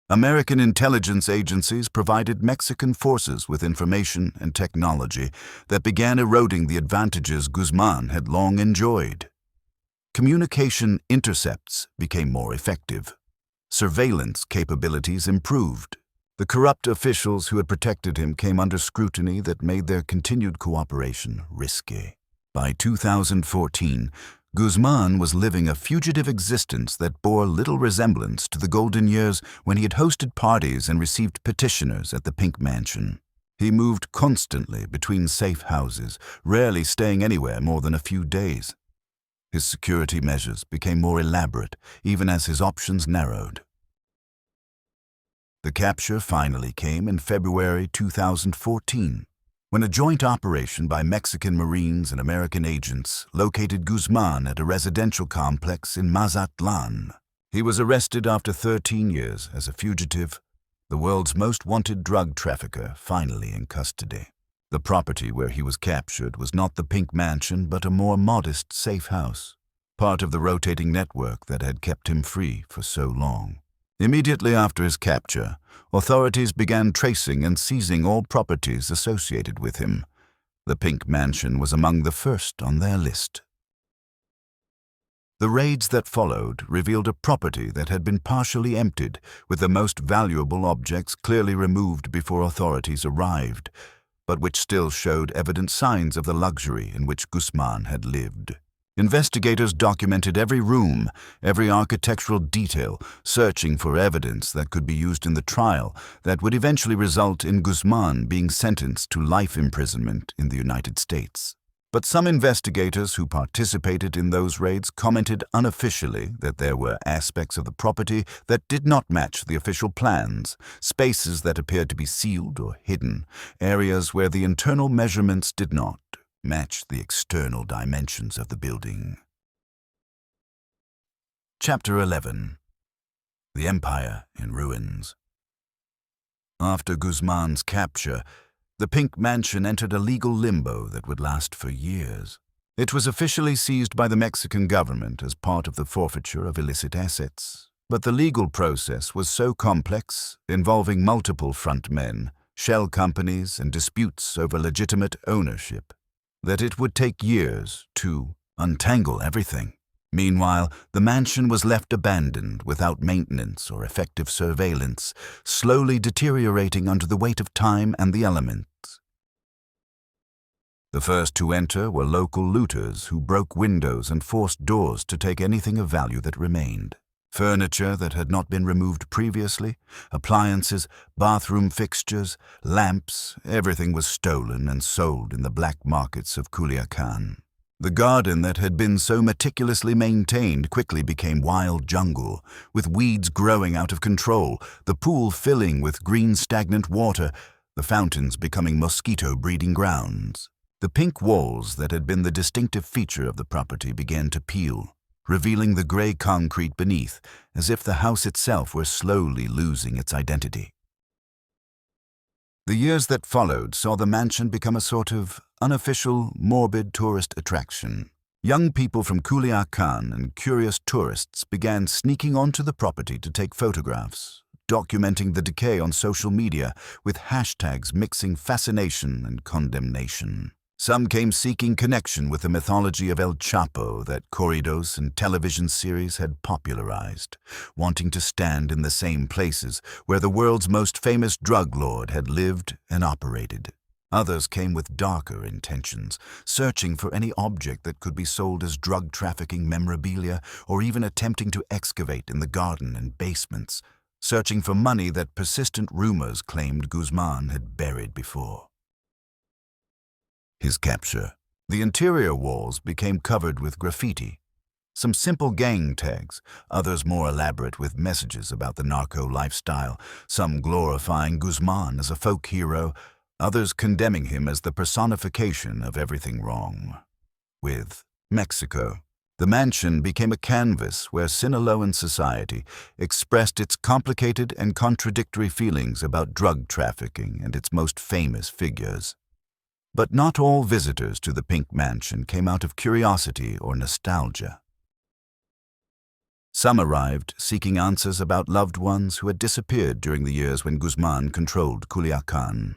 American intelligence agencies provided Mexican forces with information and technology that began eroding the advantages Guzman had long enjoyed. Communication intercepts became more effective. Surveillance capabilities improved. The corrupt officials who had protected him came under scrutiny that made their continued cooperation risky. By 2014, Guzman was living a fugitive existence that bore little resemblance to the golden years when he had hosted parties and received petitioners at the Pink Mansion. He moved constantly between safe houses, rarely staying anywhere more than a few days. His security measures became more elaborate, even as his options narrowed. The capture finally came in February 2014, when a joint operation by Mexican Marines and American agents located Guzman at a residential complex in Mazatlan. He was arrested after 13 years as a fugitive, the world's most wanted drug trafficker finally in custody. The property where he was captured was not the Pink Mansion, but a more modest safe house, part of the rotating network that had kept him free for so long. Immediately after his capture, authorities began tracing and seizing all properties associated with him. The Pink Mansion was among the first on their list. The raids that followed revealed a property that had been partially emptied, with the most valuable objects clearly removed before authorities arrived, but which still showed evident signs of the luxury in which Guzman had lived. Investigators documented every room, every architectural detail, searching for evidence that could be used in the trial that would eventually result in Guzman being sentenced to life imprisonment in the United States. But some investigators who participated in those raids commented unofficially that there were aspects of the property that did not match the official plans, spaces that appeared to be sealed or hidden, areas where the internal measurements did not match the external dimensions of the building. Chapter 11. The Empire in Ruins. After Guzman's capture, the Pink Mansion entered a legal limbo that would last for years. It was officially seized by the Mexican government as part of the forfeiture of illicit assets. But the legal process was so complex, involving multiple frontmen, shell companies, and disputes over legitimate ownership, that it would take years to untangle everything. Meanwhile, the mansion was left abandoned without maintenance or effective surveillance, slowly deteriorating under the weight of time and the elements. The first to enter were local looters who broke windows and forced doors to take anything of value that remained. Furniture that had not been removed previously, appliances, bathroom fixtures, lamps, everything was stolen and sold in the black markets of Culiacan. The garden that had been so meticulously maintained quickly became wild jungle, with weeds growing out of control, the pool filling with green stagnant water, the fountains becoming mosquito breeding grounds. The pink walls that had been the distinctive feature of the property began to peel, revealing the gray concrete beneath, as if the house itself were slowly losing its identity. The years that followed saw the mansion become a sort of unofficial, morbid tourist attraction. Young people from Culiacan and curious tourists began sneaking onto the property to take photographs, documenting the decay on social media with hashtags mixing fascination and condemnation. Some came seeking connection with the mythology of El Chapo that corridos and television series had popularized, wanting to stand in the same places where the world's most famous drug lord had lived and operated. Others came with darker intentions, searching for any object that could be sold as drug trafficking memorabilia or even attempting to excavate in the garden and basements, searching for money that persistent rumors claimed Guzman had buried before. His capture. The interior walls became covered with graffiti. Some simple gang tags, others more elaborate with messages about the narco lifestyle, some glorifying Guzman as a folk hero, others condemning him as the personification of everything wrong. With Mexico, the mansion became a canvas where Sinaloan society expressed its complicated and contradictory feelings about drug trafficking and its most famous figures. But not all visitors to the Pink Mansion came out of curiosity or nostalgia. Some arrived seeking answers about loved ones who had disappeared during the years when Guzman controlled Culiacan.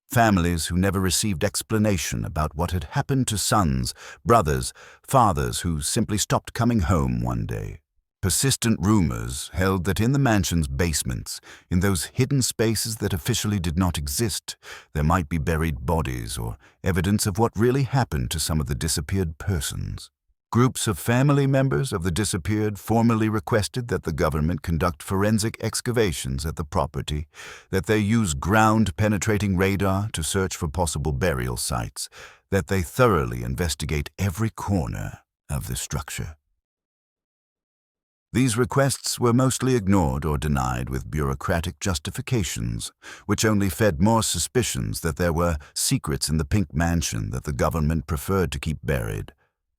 Families who never received explanation about what had happened to sons, brothers, fathers who simply stopped coming home one day. Persistent rumors held that in the mansion's basements, in those hidden spaces that officially did not exist, there might be buried bodies or evidence of what really happened to some of the disappeared persons. Groups of family members of the disappeared formally requested that the government conduct forensic excavations at the property, that they use ground-penetrating radar to search for possible burial sites, that they thoroughly investigate every corner of the structure. These requests were mostly ignored or denied with bureaucratic justifications, which only fed more suspicions that there were secrets in the Pink Mansion that the government preferred to keep buried.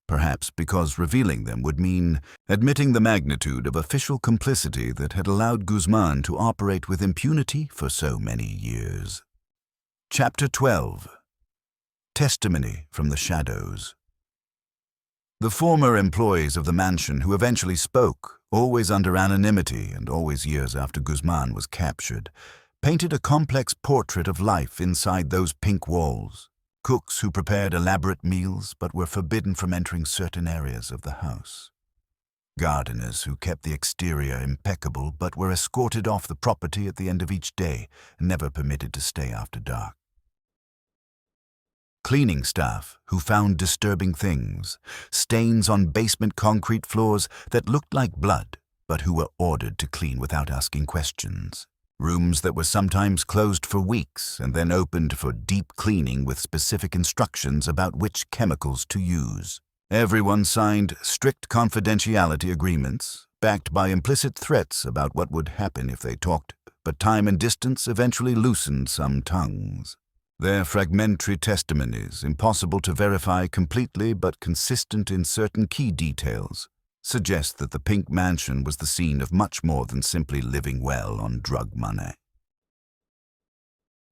Perhaps because revealing them would mean admitting the magnitude of official complicity that had allowed Guzman to operate with impunity for so many years. Chapter 12. Testimony from the Shadows. The former employees of the mansion who eventually spoke, always under anonymity and always years after Guzman was captured, painted a complex portrait of life inside those pink walls. Cooks who prepared elaborate meals but were forbidden from entering certain areas of the house. Gardeners who kept the exterior impeccable but were escorted off the property at the end of each day and never permitted to stay after dark. Cleaning staff who found disturbing things, stains on basement concrete floors that looked like blood but who were ordered to clean without asking questions. Rooms that were sometimes closed for weeks and then opened for deep cleaning with specific instructions about which chemicals to use. Everyone signed strict confidentiality agreements, backed by implicit threats about what would happen if they talked, but time and distance eventually loosened some tongues. Their fragmentary testimonies, impossible to verify completely but consistent in certain key details, suggest that the Pink Mansion was the scene of much more than simply living well on drug money.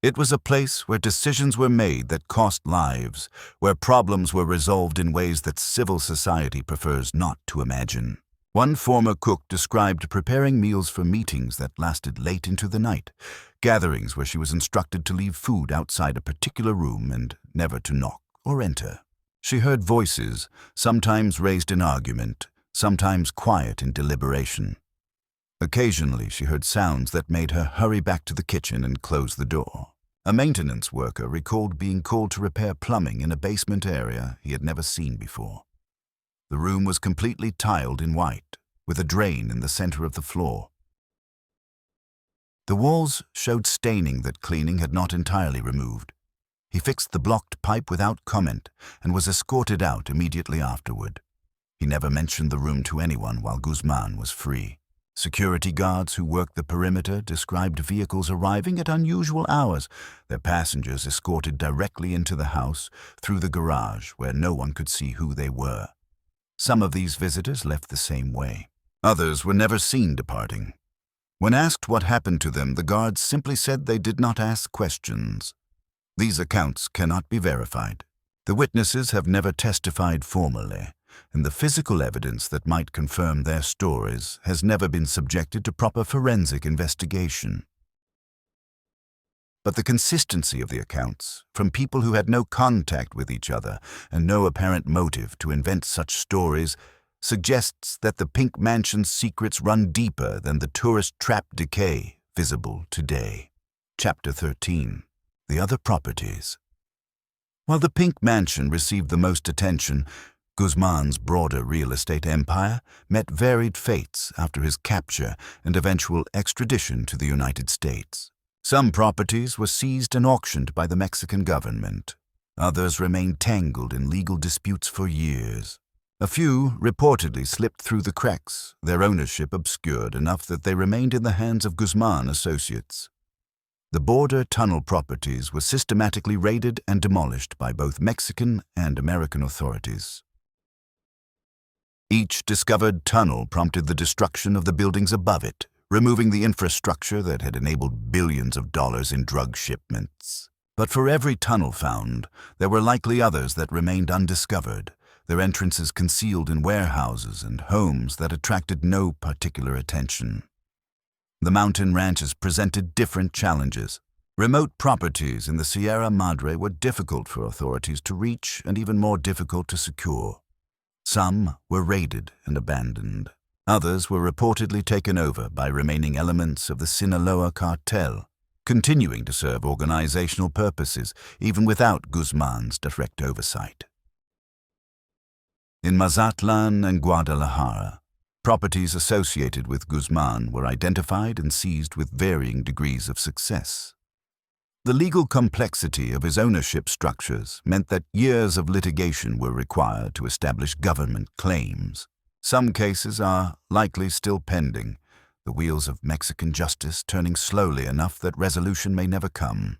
It was a place where decisions were made that cost lives, where problems were resolved in ways that civil society prefers not to imagine. One former cook described preparing meals for meetings that lasted late into the night, gatherings where she was instructed to leave food outside a particular room and never to knock or enter. She heard voices, sometimes raised in argument, sometimes quiet in deliberation. Occasionally she heard sounds that made her hurry back to the kitchen and close the door. A maintenance worker recalled being called to repair plumbing in a basement area he had never seen before. The room was completely tiled in white, with a drain in the center of the floor. The walls showed staining that cleaning had not entirely removed. He fixed the blocked pipe without comment and was escorted out immediately afterward. He never mentioned the room to anyone while Guzman was free. Security guards who worked the perimeter described vehicles arriving at unusual hours, their passengers escorted directly into the house through the garage where no one could see who they were. Some of these visitors left the same way. Others were never seen departing. When asked what happened to them, the guards simply said they did not ask questions. These accounts cannot be verified. The witnesses have never testified formally, and the physical evidence that might confirm their stories has never been subjected to proper forensic investigation. But the consistency of the accounts, from people who had no contact with each other and no apparent motive to invent such stories, suggests that the Pink Mansion's secrets run deeper than the tourist trap decay visible today. Chapter 13. The Other Properties. While the Pink Mansion received the most attention, Guzman's broader real estate empire met varied fates after his capture and eventual extradition to the United States. Some properties were seized and auctioned by the Mexican government. Others remained tangled in legal disputes for years. A few reportedly slipped through the cracks, their ownership obscured enough that they remained in the hands of Guzman associates. The border tunnel properties were systematically raided and demolished by both Mexican and American authorities. Each discovered tunnel prompted the destruction of the buildings above it, removing the infrastructure that had enabled billions of dollars in drug shipments. But for every tunnel found, there were likely others that remained undiscovered, their entrances concealed in warehouses and homes that attracted no particular attention. The mountain ranches presented different challenges. Remote properties in the Sierra Madre were difficult for authorities to reach and even more difficult to secure. Some were raided and abandoned. Others were reportedly taken over by remaining elements of the Sinaloa cartel, continuing to serve organizational purposes even without Guzman's direct oversight. In Mazatlan and Guadalajara, properties associated with Guzman were identified and seized with varying degrees of success. The legal complexity of his ownership structures meant that years of litigation were required to establish government claims. Some cases are likely still pending, the wheels of Mexican justice turning slowly enough that resolution may never come.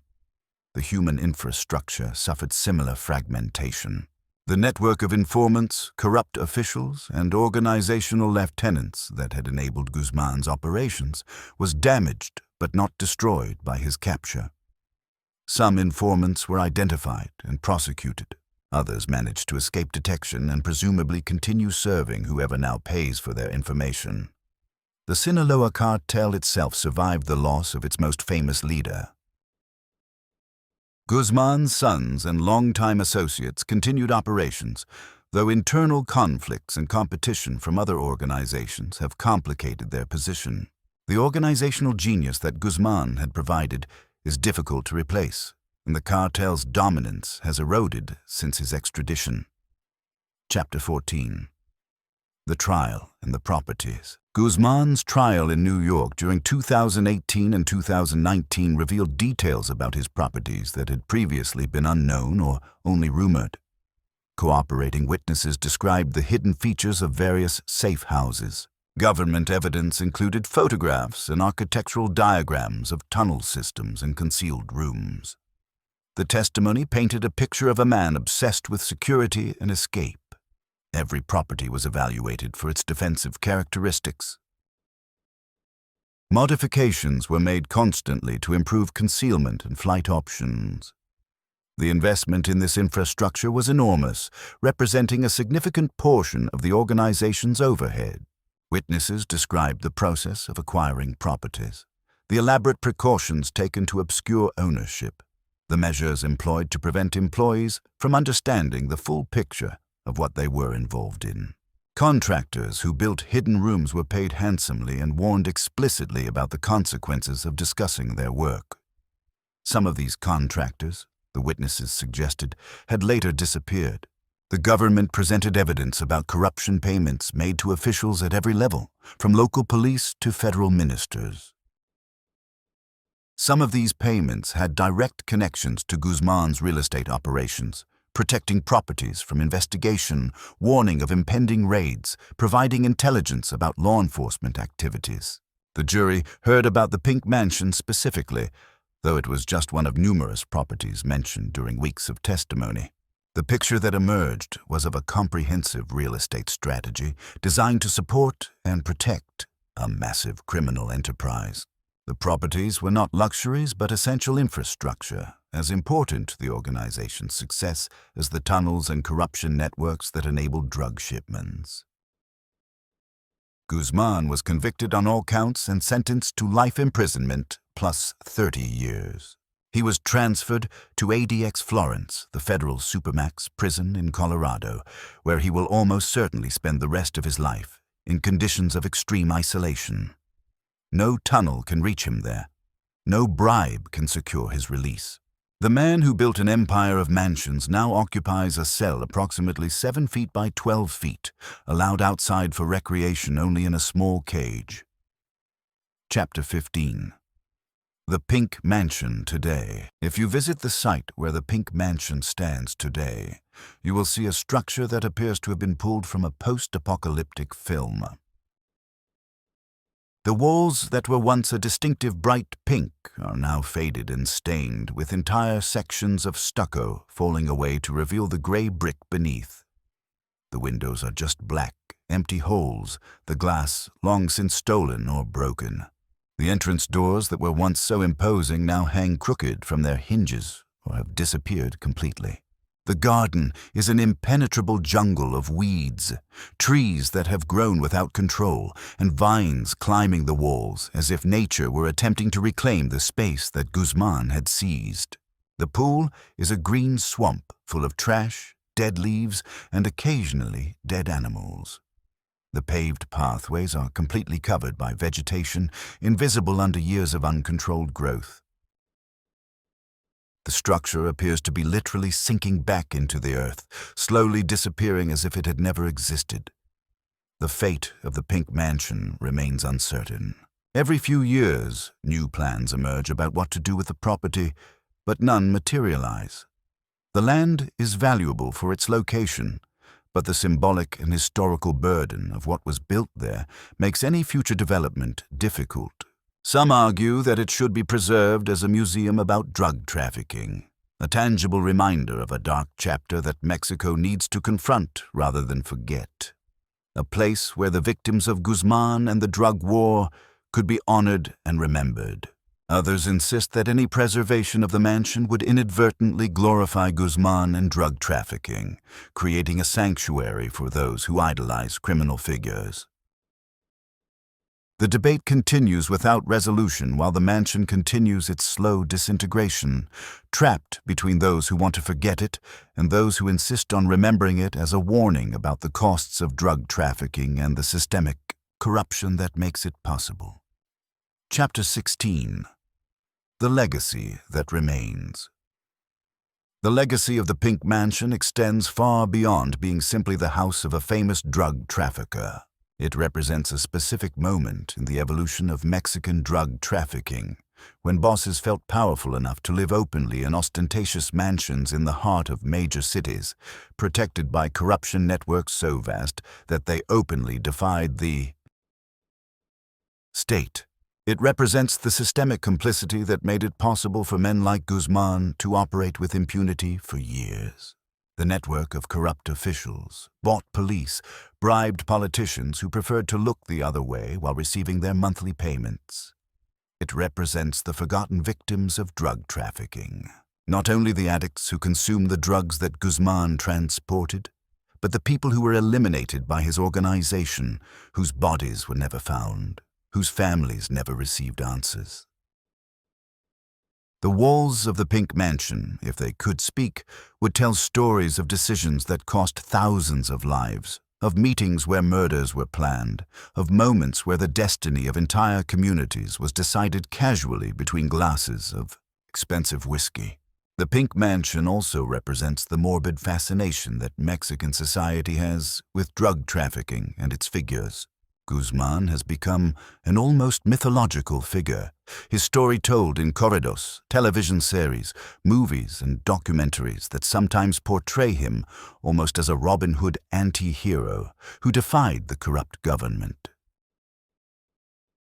The human infrastructure suffered similar fragmentation. The network of informants, corrupt officials, and organizational lieutenants that had enabled Guzman's operations was damaged but not destroyed by his capture. Some informants were identified and prosecuted. Others managed to escape detection and presumably continue serving whoever now pays for their information. The Sinaloa cartel itself survived the loss of its most famous leader. Guzman's sons and longtime associates continued operations, though internal conflicts and competition from other organizations have complicated their position. The organizational genius that Guzman had provided is difficult to replace, and the cartel's dominance has eroded since his extradition. Chapter 14. The Trial and the Properties. Guzman's trial in New York during 2018 and 2019 revealed details about his properties that had previously been unknown or only rumored. Cooperating witnesses described the hidden features of various safe houses. Government evidence included photographs and architectural diagrams of tunnel systems and concealed rooms. The testimony painted a picture of a man obsessed with security and escape. Every property was evaluated for its defensive characteristics. Modifications were made constantly to improve concealment and flight options. The investment in this infrastructure was enormous, representing a significant portion of the organization's overhead. Witnesses described the process of acquiring properties, the elaborate precautions taken to obscure ownership, the measures employed to prevent employees from understanding the full picture of what they were involved in. Contractors who built hidden rooms were paid handsomely and warned explicitly about the consequences of discussing their work. Some of these contractors, the witnesses suggested, had later disappeared. The government presented evidence about corruption payments made to officials at every level, from local police to federal ministers. Some of these payments had direct connections to Guzman's real estate operations, protecting properties from investigation, warning of impending raids, providing intelligence about law enforcement activities. The jury heard about the Pink Mansion specifically, though it was just one of numerous properties mentioned during weeks of testimony. The picture that emerged was of a comprehensive real estate strategy designed to support and protect a massive criminal enterprise. The properties were not luxuries but essential infrastructure, as important to the organization's success as the tunnels and corruption networks that enabled drug shipments. Guzman was convicted on all counts and sentenced to life imprisonment plus 30 years. He was transferred to ADX Florence, the federal supermax prison in Colorado, where he will almost certainly spend the rest of his life in conditions of extreme isolation. No tunnel can reach him there. No bribe can secure his release. The man who built an empire of mansions now occupies a cell approximately 7 feet by 12 feet, allowed outside for recreation only in a small cage. Chapter 15. The Pink Mansion today. If you visit the site where the Pink Mansion stands today, you will see a structure that appears to have been pulled from a post-apocalyptic film. The walls that were once a distinctive bright pink are now faded and stained, with entire sections of stucco falling away to reveal the gray brick beneath. The windows are just black, empty holes, the glass long since stolen or broken. The entrance doors that were once so imposing now hang crooked from their hinges or have disappeared completely. The garden is an impenetrable jungle of weeds, trees that have grown without control, and vines climbing the walls as if nature were attempting to reclaim the space that Guzman had seized. The pool is a green swamp full of trash, dead leaves, and occasionally dead animals. The paved pathways are completely covered by vegetation, invisible under years of uncontrolled growth. The structure appears to be literally sinking back into the earth, slowly disappearing as if it had never existed. The fate of the Pink Mansion remains uncertain. Every few years, new plans emerge about what to do with the property, but none materialize. The land is valuable for its location, but the symbolic and historical burden of what was built there makes any future development difficult. Some argue that it should be preserved as a museum about drug trafficking, a tangible reminder of a dark chapter that Mexico needs to confront rather than forget. A place where the victims of Guzman and the drug war could be honored and remembered. Others insist that any preservation of the mansion would inadvertently glorify Guzman and drug trafficking, creating a sanctuary for those who idolize criminal figures. The debate continues without resolution while the mansion continues its slow disintegration, trapped between those who want to forget it and those who insist on remembering it as a warning about the costs of drug trafficking and the systemic corruption that makes it possible. Chapter 16. The Legacy That Remains. The legacy of the Pink Mansion extends far beyond being simply the house of a famous drug trafficker. It represents a specific moment in the evolution of Mexican drug trafficking, when bosses felt powerful enough to live openly in ostentatious mansions in the heart of major cities, protected by corruption networks so vast that they openly defied the state. It represents the systemic complicity that made it possible for men like Guzman to operate with impunity for years. The network of corrupt officials, bought police, bribed politicians who preferred to look the other way while receiving their monthly payments. It represents the forgotten victims of drug trafficking. Not only the addicts who consumed the drugs that Guzman transported, but the people who were eliminated by his organization, whose bodies were never found, whose families never received answers. The walls of the Pink Mansion, if they could speak, would tell stories of decisions that cost thousands of lives, of meetings where murders were planned, of moments where the destiny of entire communities was decided casually between glasses of expensive whiskey. The Pink Mansion also represents the morbid fascination that Mexican society has with drug trafficking and its figures. Guzman has become an almost mythological figure, his story told in corridos, television series, movies, and documentaries that sometimes portray him almost as a Robin Hood anti-hero who defied the corrupt government.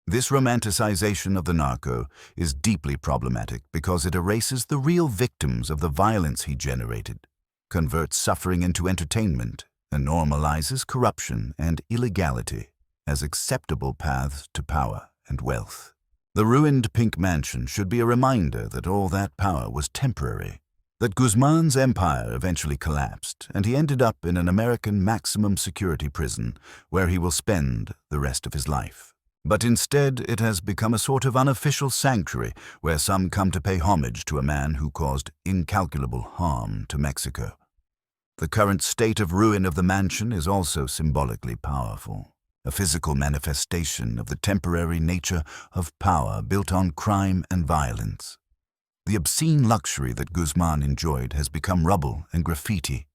This romanticization of the narco is deeply problematic because it erases the real victims of the violence he generated, converts suffering into entertainment, and normalizes corruption and illegality as acceptable paths to power and wealth. The ruined Pink Mansion should be a reminder that all that power was temporary, that Guzman's empire eventually collapsed, and he ended up in an American maximum security prison where he will spend the rest of his life. But instead, it has become a sort of unofficial sanctuary where some come to pay homage to a man who caused incalculable harm to Mexico. The current state of ruin of the mansion is also symbolically powerful. A physical manifestation of the temporary nature of power built on crime and violence. The obscene luxury that Guzman enjoyed has become rubble and graffiti.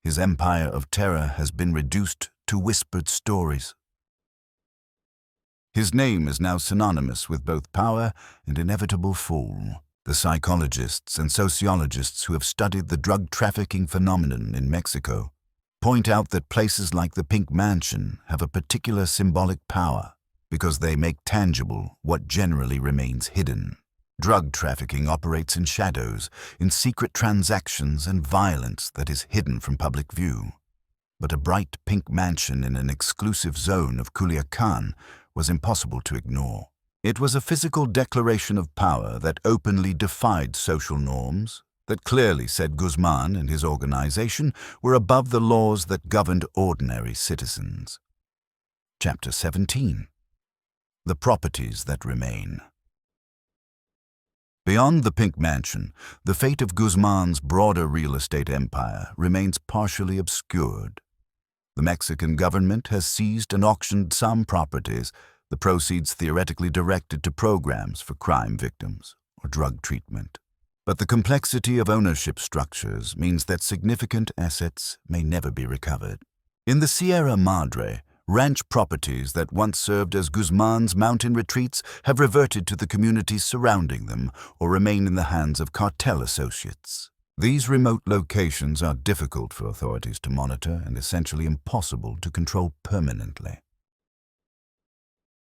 His empire of terror has been reduced to whispered stories. His name is now synonymous with both power and inevitable fall. The psychologists and sociologists who have studied the drug trafficking phenomenon in Mexico point out that places like the Pink Mansion have a particular symbolic power because they make tangible what generally remains hidden. Drug trafficking operates in shadows, in secret transactions and violence that is hidden from public view. But a bright pink mansion in an exclusive zone of Culiacan was impossible to ignore. It was a physical declaration of power that openly defied social norms, that clearly said Guzman and his organization were above the laws that governed ordinary citizens. Chapter 17. The Properties That Remain. Beyond the Pink Mansion, the fate of Guzman's broader real estate empire remains partially obscured. The Mexican government has seized and auctioned some properties, the proceeds theoretically directed to programs for crime victims or drug treatment. But the complexity of ownership structures means that significant assets may never be recovered. In the Sierra Madre, ranch properties that once served as Guzman's mountain retreats have reverted to the communities surrounding them or remain in the hands of cartel associates. These remote locations are difficult for authorities to monitor and essentially impossible to control permanently.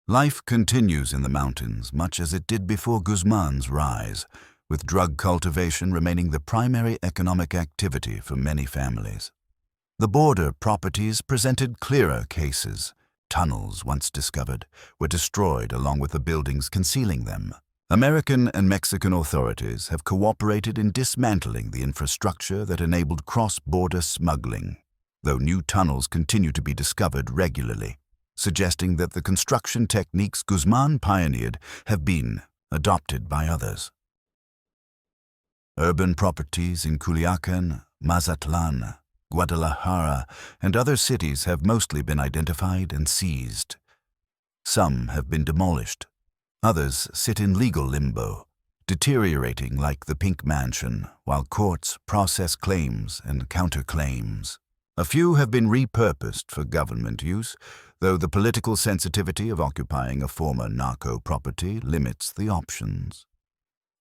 Life continues in the mountains much as it did before Guzman's rise, with drug cultivation remaining the primary economic activity for many families. The border properties presented clearer cases. Tunnels, once discovered, were destroyed along with the buildings concealing them. American and Mexican authorities have cooperated in dismantling the infrastructure that enabled cross-border smuggling, though new tunnels continue to be discovered regularly, suggesting that the construction techniques Guzman pioneered have been adopted by others. Urban properties in Culiacan, Mazatlan, Guadalajara, and other cities have mostly been identified and seized. Some have been demolished. Others sit in legal limbo, deteriorating like the Pink Mansion, while courts process claims and counterclaims. A few have been repurposed for government use, though the political sensitivity of occupying a former narco property limits the options.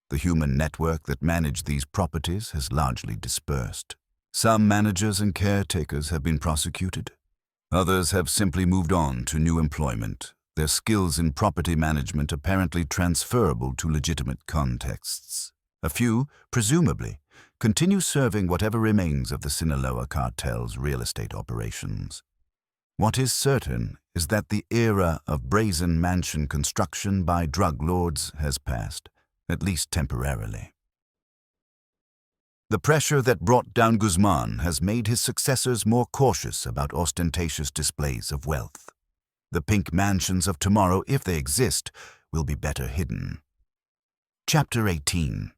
The human network that managed these properties has largely dispersed. Some managers and caretakers have been prosecuted. Others have simply moved on to new employment, their skills in property management apparently transferable to legitimate contexts. A few, presumably, continue serving whatever remains of the Sinaloa cartel's real estate operations. What is certain is that the era of brazen mansion construction by drug lords has passed, at least temporarily. The pressure that brought down Guzman has made his successors more cautious about ostentatious displays of wealth. The Pink Mansions of tomorrow, if they exist, will be better hidden. Chapter 18.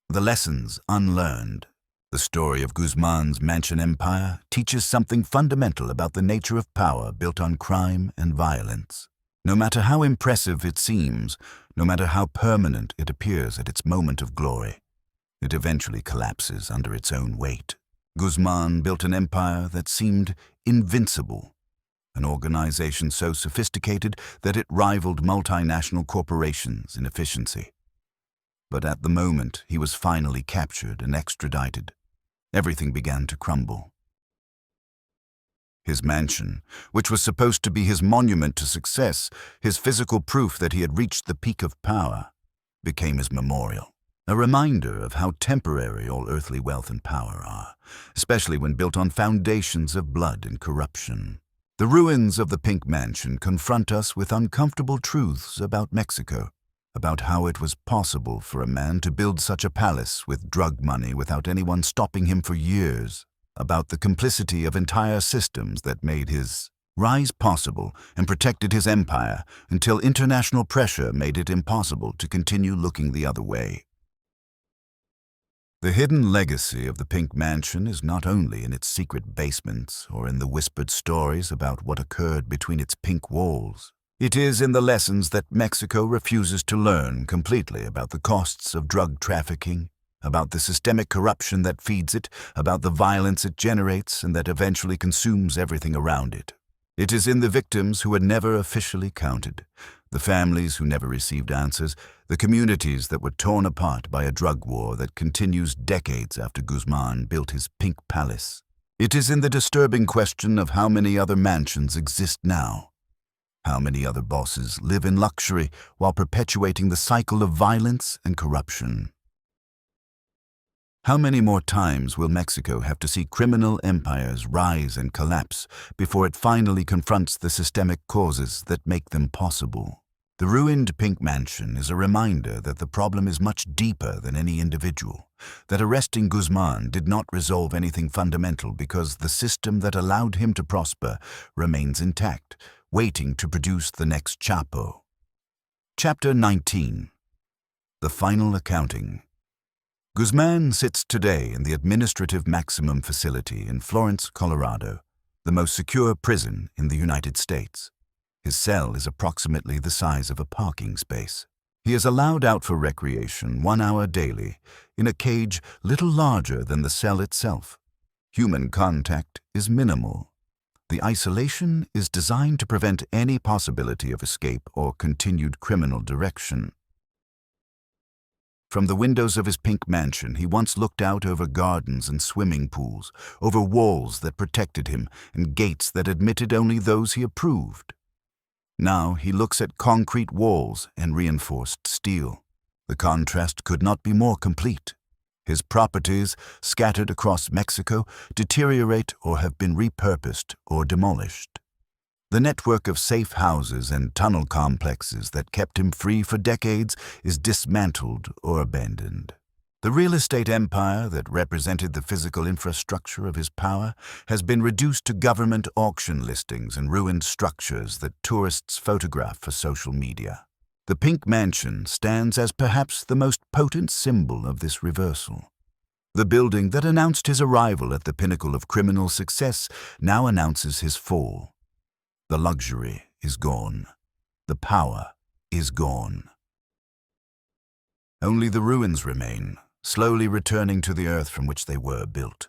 The Lessons Unlearned. The story of Guzman's mansion empire teaches something fundamental about the nature of power built on crime and violence. No matter how impressive it seems, no matter how permanent it appears at its moment of glory, it eventually collapses under its own weight. Guzman built an empire that seemed invincible, an organization so sophisticated that it rivaled multinational corporations in efficiency. But at the moment he was finally captured and extradited, everything began to crumble. His mansion, which was supposed to be his monument to success, his physical proof that he had reached the peak of power, became his memorial. A reminder of how temporary all earthly wealth and power are, especially when built on foundations of blood and corruption. The ruins of the Pink Mansion confront us with uncomfortable truths about Mexico, about how it was possible for a man to build such a palace with drug money without anyone stopping him for years, about the complicity of entire systems that made his rise possible and protected his empire until international pressure made it impossible to continue looking the other way. The hidden legacy of the Pink Mansion is not only in its secret basements or in the whispered stories about what occurred between its pink walls. It is in the lessons that Mexico refuses to learn completely about the costs of drug trafficking, about the systemic corruption that feeds it, about the violence it generates and that eventually consumes everything around it. It is in the victims who are never officially counted, the families who never received answers, the communities that were torn apart by a drug war that continues decades after Guzman built his pink palace. It is in the disturbing question of how many other mansions exist now. How many other bosses live in luxury while perpetuating the cycle of violence and corruption? How many more times will Mexico have to see criminal empires rise and collapse before it finally confronts the systemic causes that make them possible? The ruined Pink Mansion is a reminder that the problem is much deeper than any individual, that arresting Guzman did not resolve anything fundamental because the system that allowed him to prosper remains intact, waiting to produce the next Chapo. Chapter 19. The Final Accounting. Guzman sits today in the Administrative Maximum Facility in Florence, Colorado, the most secure prison in the United States. His cell is approximately the size of a parking space. He is allowed out for recreation 1 hour daily in a cage little larger than the cell itself. Human contact is minimal. The isolation is designed to prevent any possibility of escape or continued criminal direction. From the windows of his pink mansion, he once looked out over gardens and swimming pools, over walls that protected him and gates that admitted only those he approved. Now he looks at concrete walls and reinforced steel. The contrast could not be more complete. His properties, scattered across Mexico, deteriorate or have been repurposed or demolished. The network of safe houses and tunnel complexes that kept him free for decades is dismantled or abandoned. The real estate empire that represented the physical infrastructure of his power has been reduced to government auction listings and ruined structures that tourists photograph for social media. The Pink Mansion stands as perhaps the most potent symbol of this reversal. The building that announced his arrival at the pinnacle of criminal success now announces his fall. The luxury is gone. The power is gone. Only the ruins remain, slowly returning to the earth from which they were built.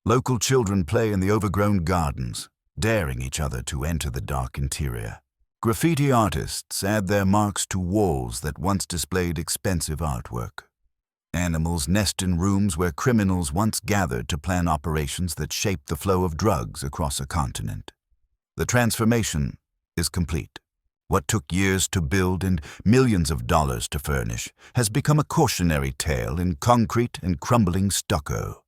Local children play in the overgrown gardens, daring each other to enter the dark interior. Graffiti artists add their marks to walls that once displayed expensive artwork. Animals nest in rooms where criminals once gathered to plan operations that shaped the flow of drugs across a continent. The transformation is complete. What took years to build and millions of dollars to furnish has become a cautionary tale in concrete and crumbling stucco.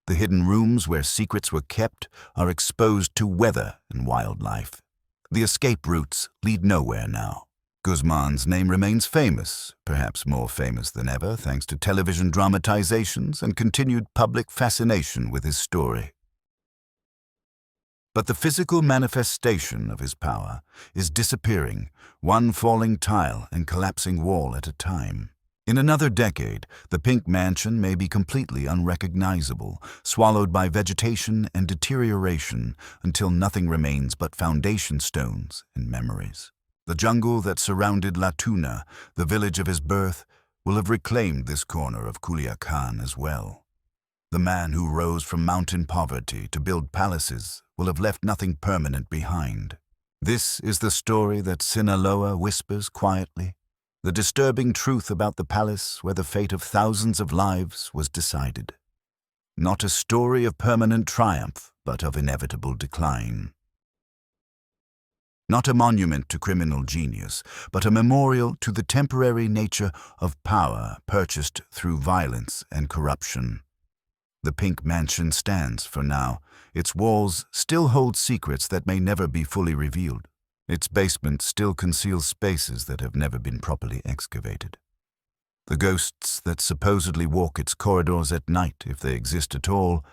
The hidden rooms where secrets were kept are exposed to weather and wildlife. The escape routes lead nowhere now. Guzman's name remains famous, perhaps more famous than ever thanks to television dramatizations and continued public fascination with his story. But the physical manifestation of his power is disappearing, one falling tile and collapsing wall at a time. In another decade, the Pink Mansion may be completely unrecognizable, swallowed by vegetation and deterioration until nothing remains but foundation stones and memories. The jungle that surrounded La Tuna, the village of his birth, will have reclaimed this corner of Culiacan as well. The man who rose from mountain poverty to build palaces will have left nothing permanent behind. This is the story that Sinaloa whispers quietly, the disturbing truth about the palace where the fate of thousands of lives was decided. Not a story of permanent triumph, but of inevitable decline. Not a monument to criminal genius, but a memorial to the temporary nature of power purchased through violence and corruption. The Pink Mansion stands for now. Its walls still hold secrets that may never be fully revealed. Its basement still conceals spaces that have never been properly excavated. The ghosts that supposedly walk its corridors at night, if they exist at all,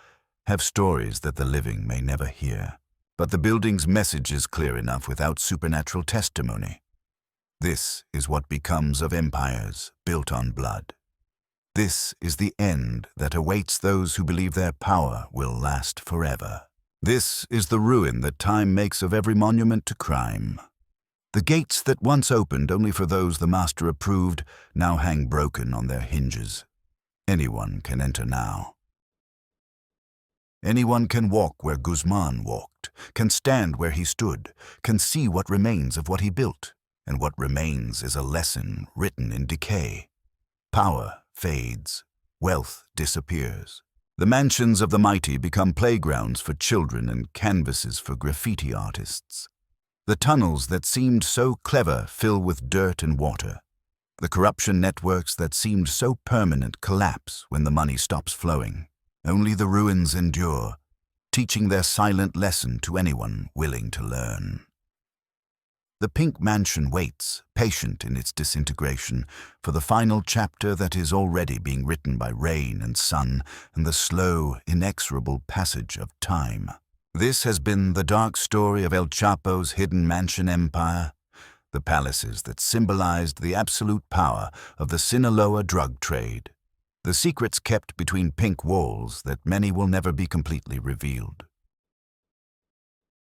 have stories that the living may never hear. But the building's message is clear enough without supernatural testimony. This is what becomes of empires built on blood. This is the end that awaits those who believe their power will last forever. This is the ruin that time makes of every monument to crime. The gates that once opened only for those the master approved now hang broken on their hinges. Anyone can enter now. Anyone can walk where Guzman walked, can stand where he stood, can see what remains of what he built, and what remains is a lesson written in decay. Power fades, wealth disappears. The mansions of the mighty become playgrounds for children and canvases for graffiti artists. The tunnels that seemed so clever fill with dirt and water. The corruption networks that seemed so permanent collapse when the money stops flowing. Only the ruins endure, teaching their silent lesson to anyone willing to learn. The pink mansion waits, patient in its disintegration, for the final chapter that is already being written by rain and sun and the slow, inexorable passage of time. This has been the dark story of El Chapo's hidden mansion empire, the palaces that symbolized the absolute power of the Sinaloa drug trade, the secrets kept between pink walls that many will never be completely revealed,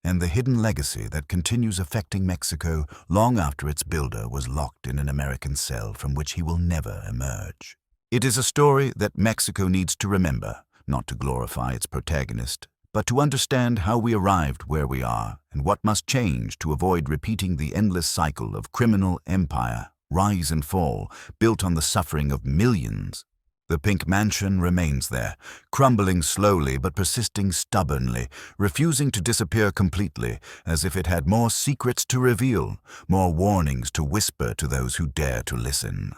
and the hidden legacy that continues affecting Mexico long after its builder was locked in an American cell from which he will never emerge. It is a story that Mexico needs to remember, not to glorify its protagonist, but to understand how we arrived where we are and what must change to avoid repeating the endless cycle of criminal empire, rise and fall, built on the suffering of millions. The pink mansion remains there, crumbling slowly but persisting stubbornly, refusing to disappear completely, as if it had more secrets to reveal, more warnings to whisper to those who dare to listen.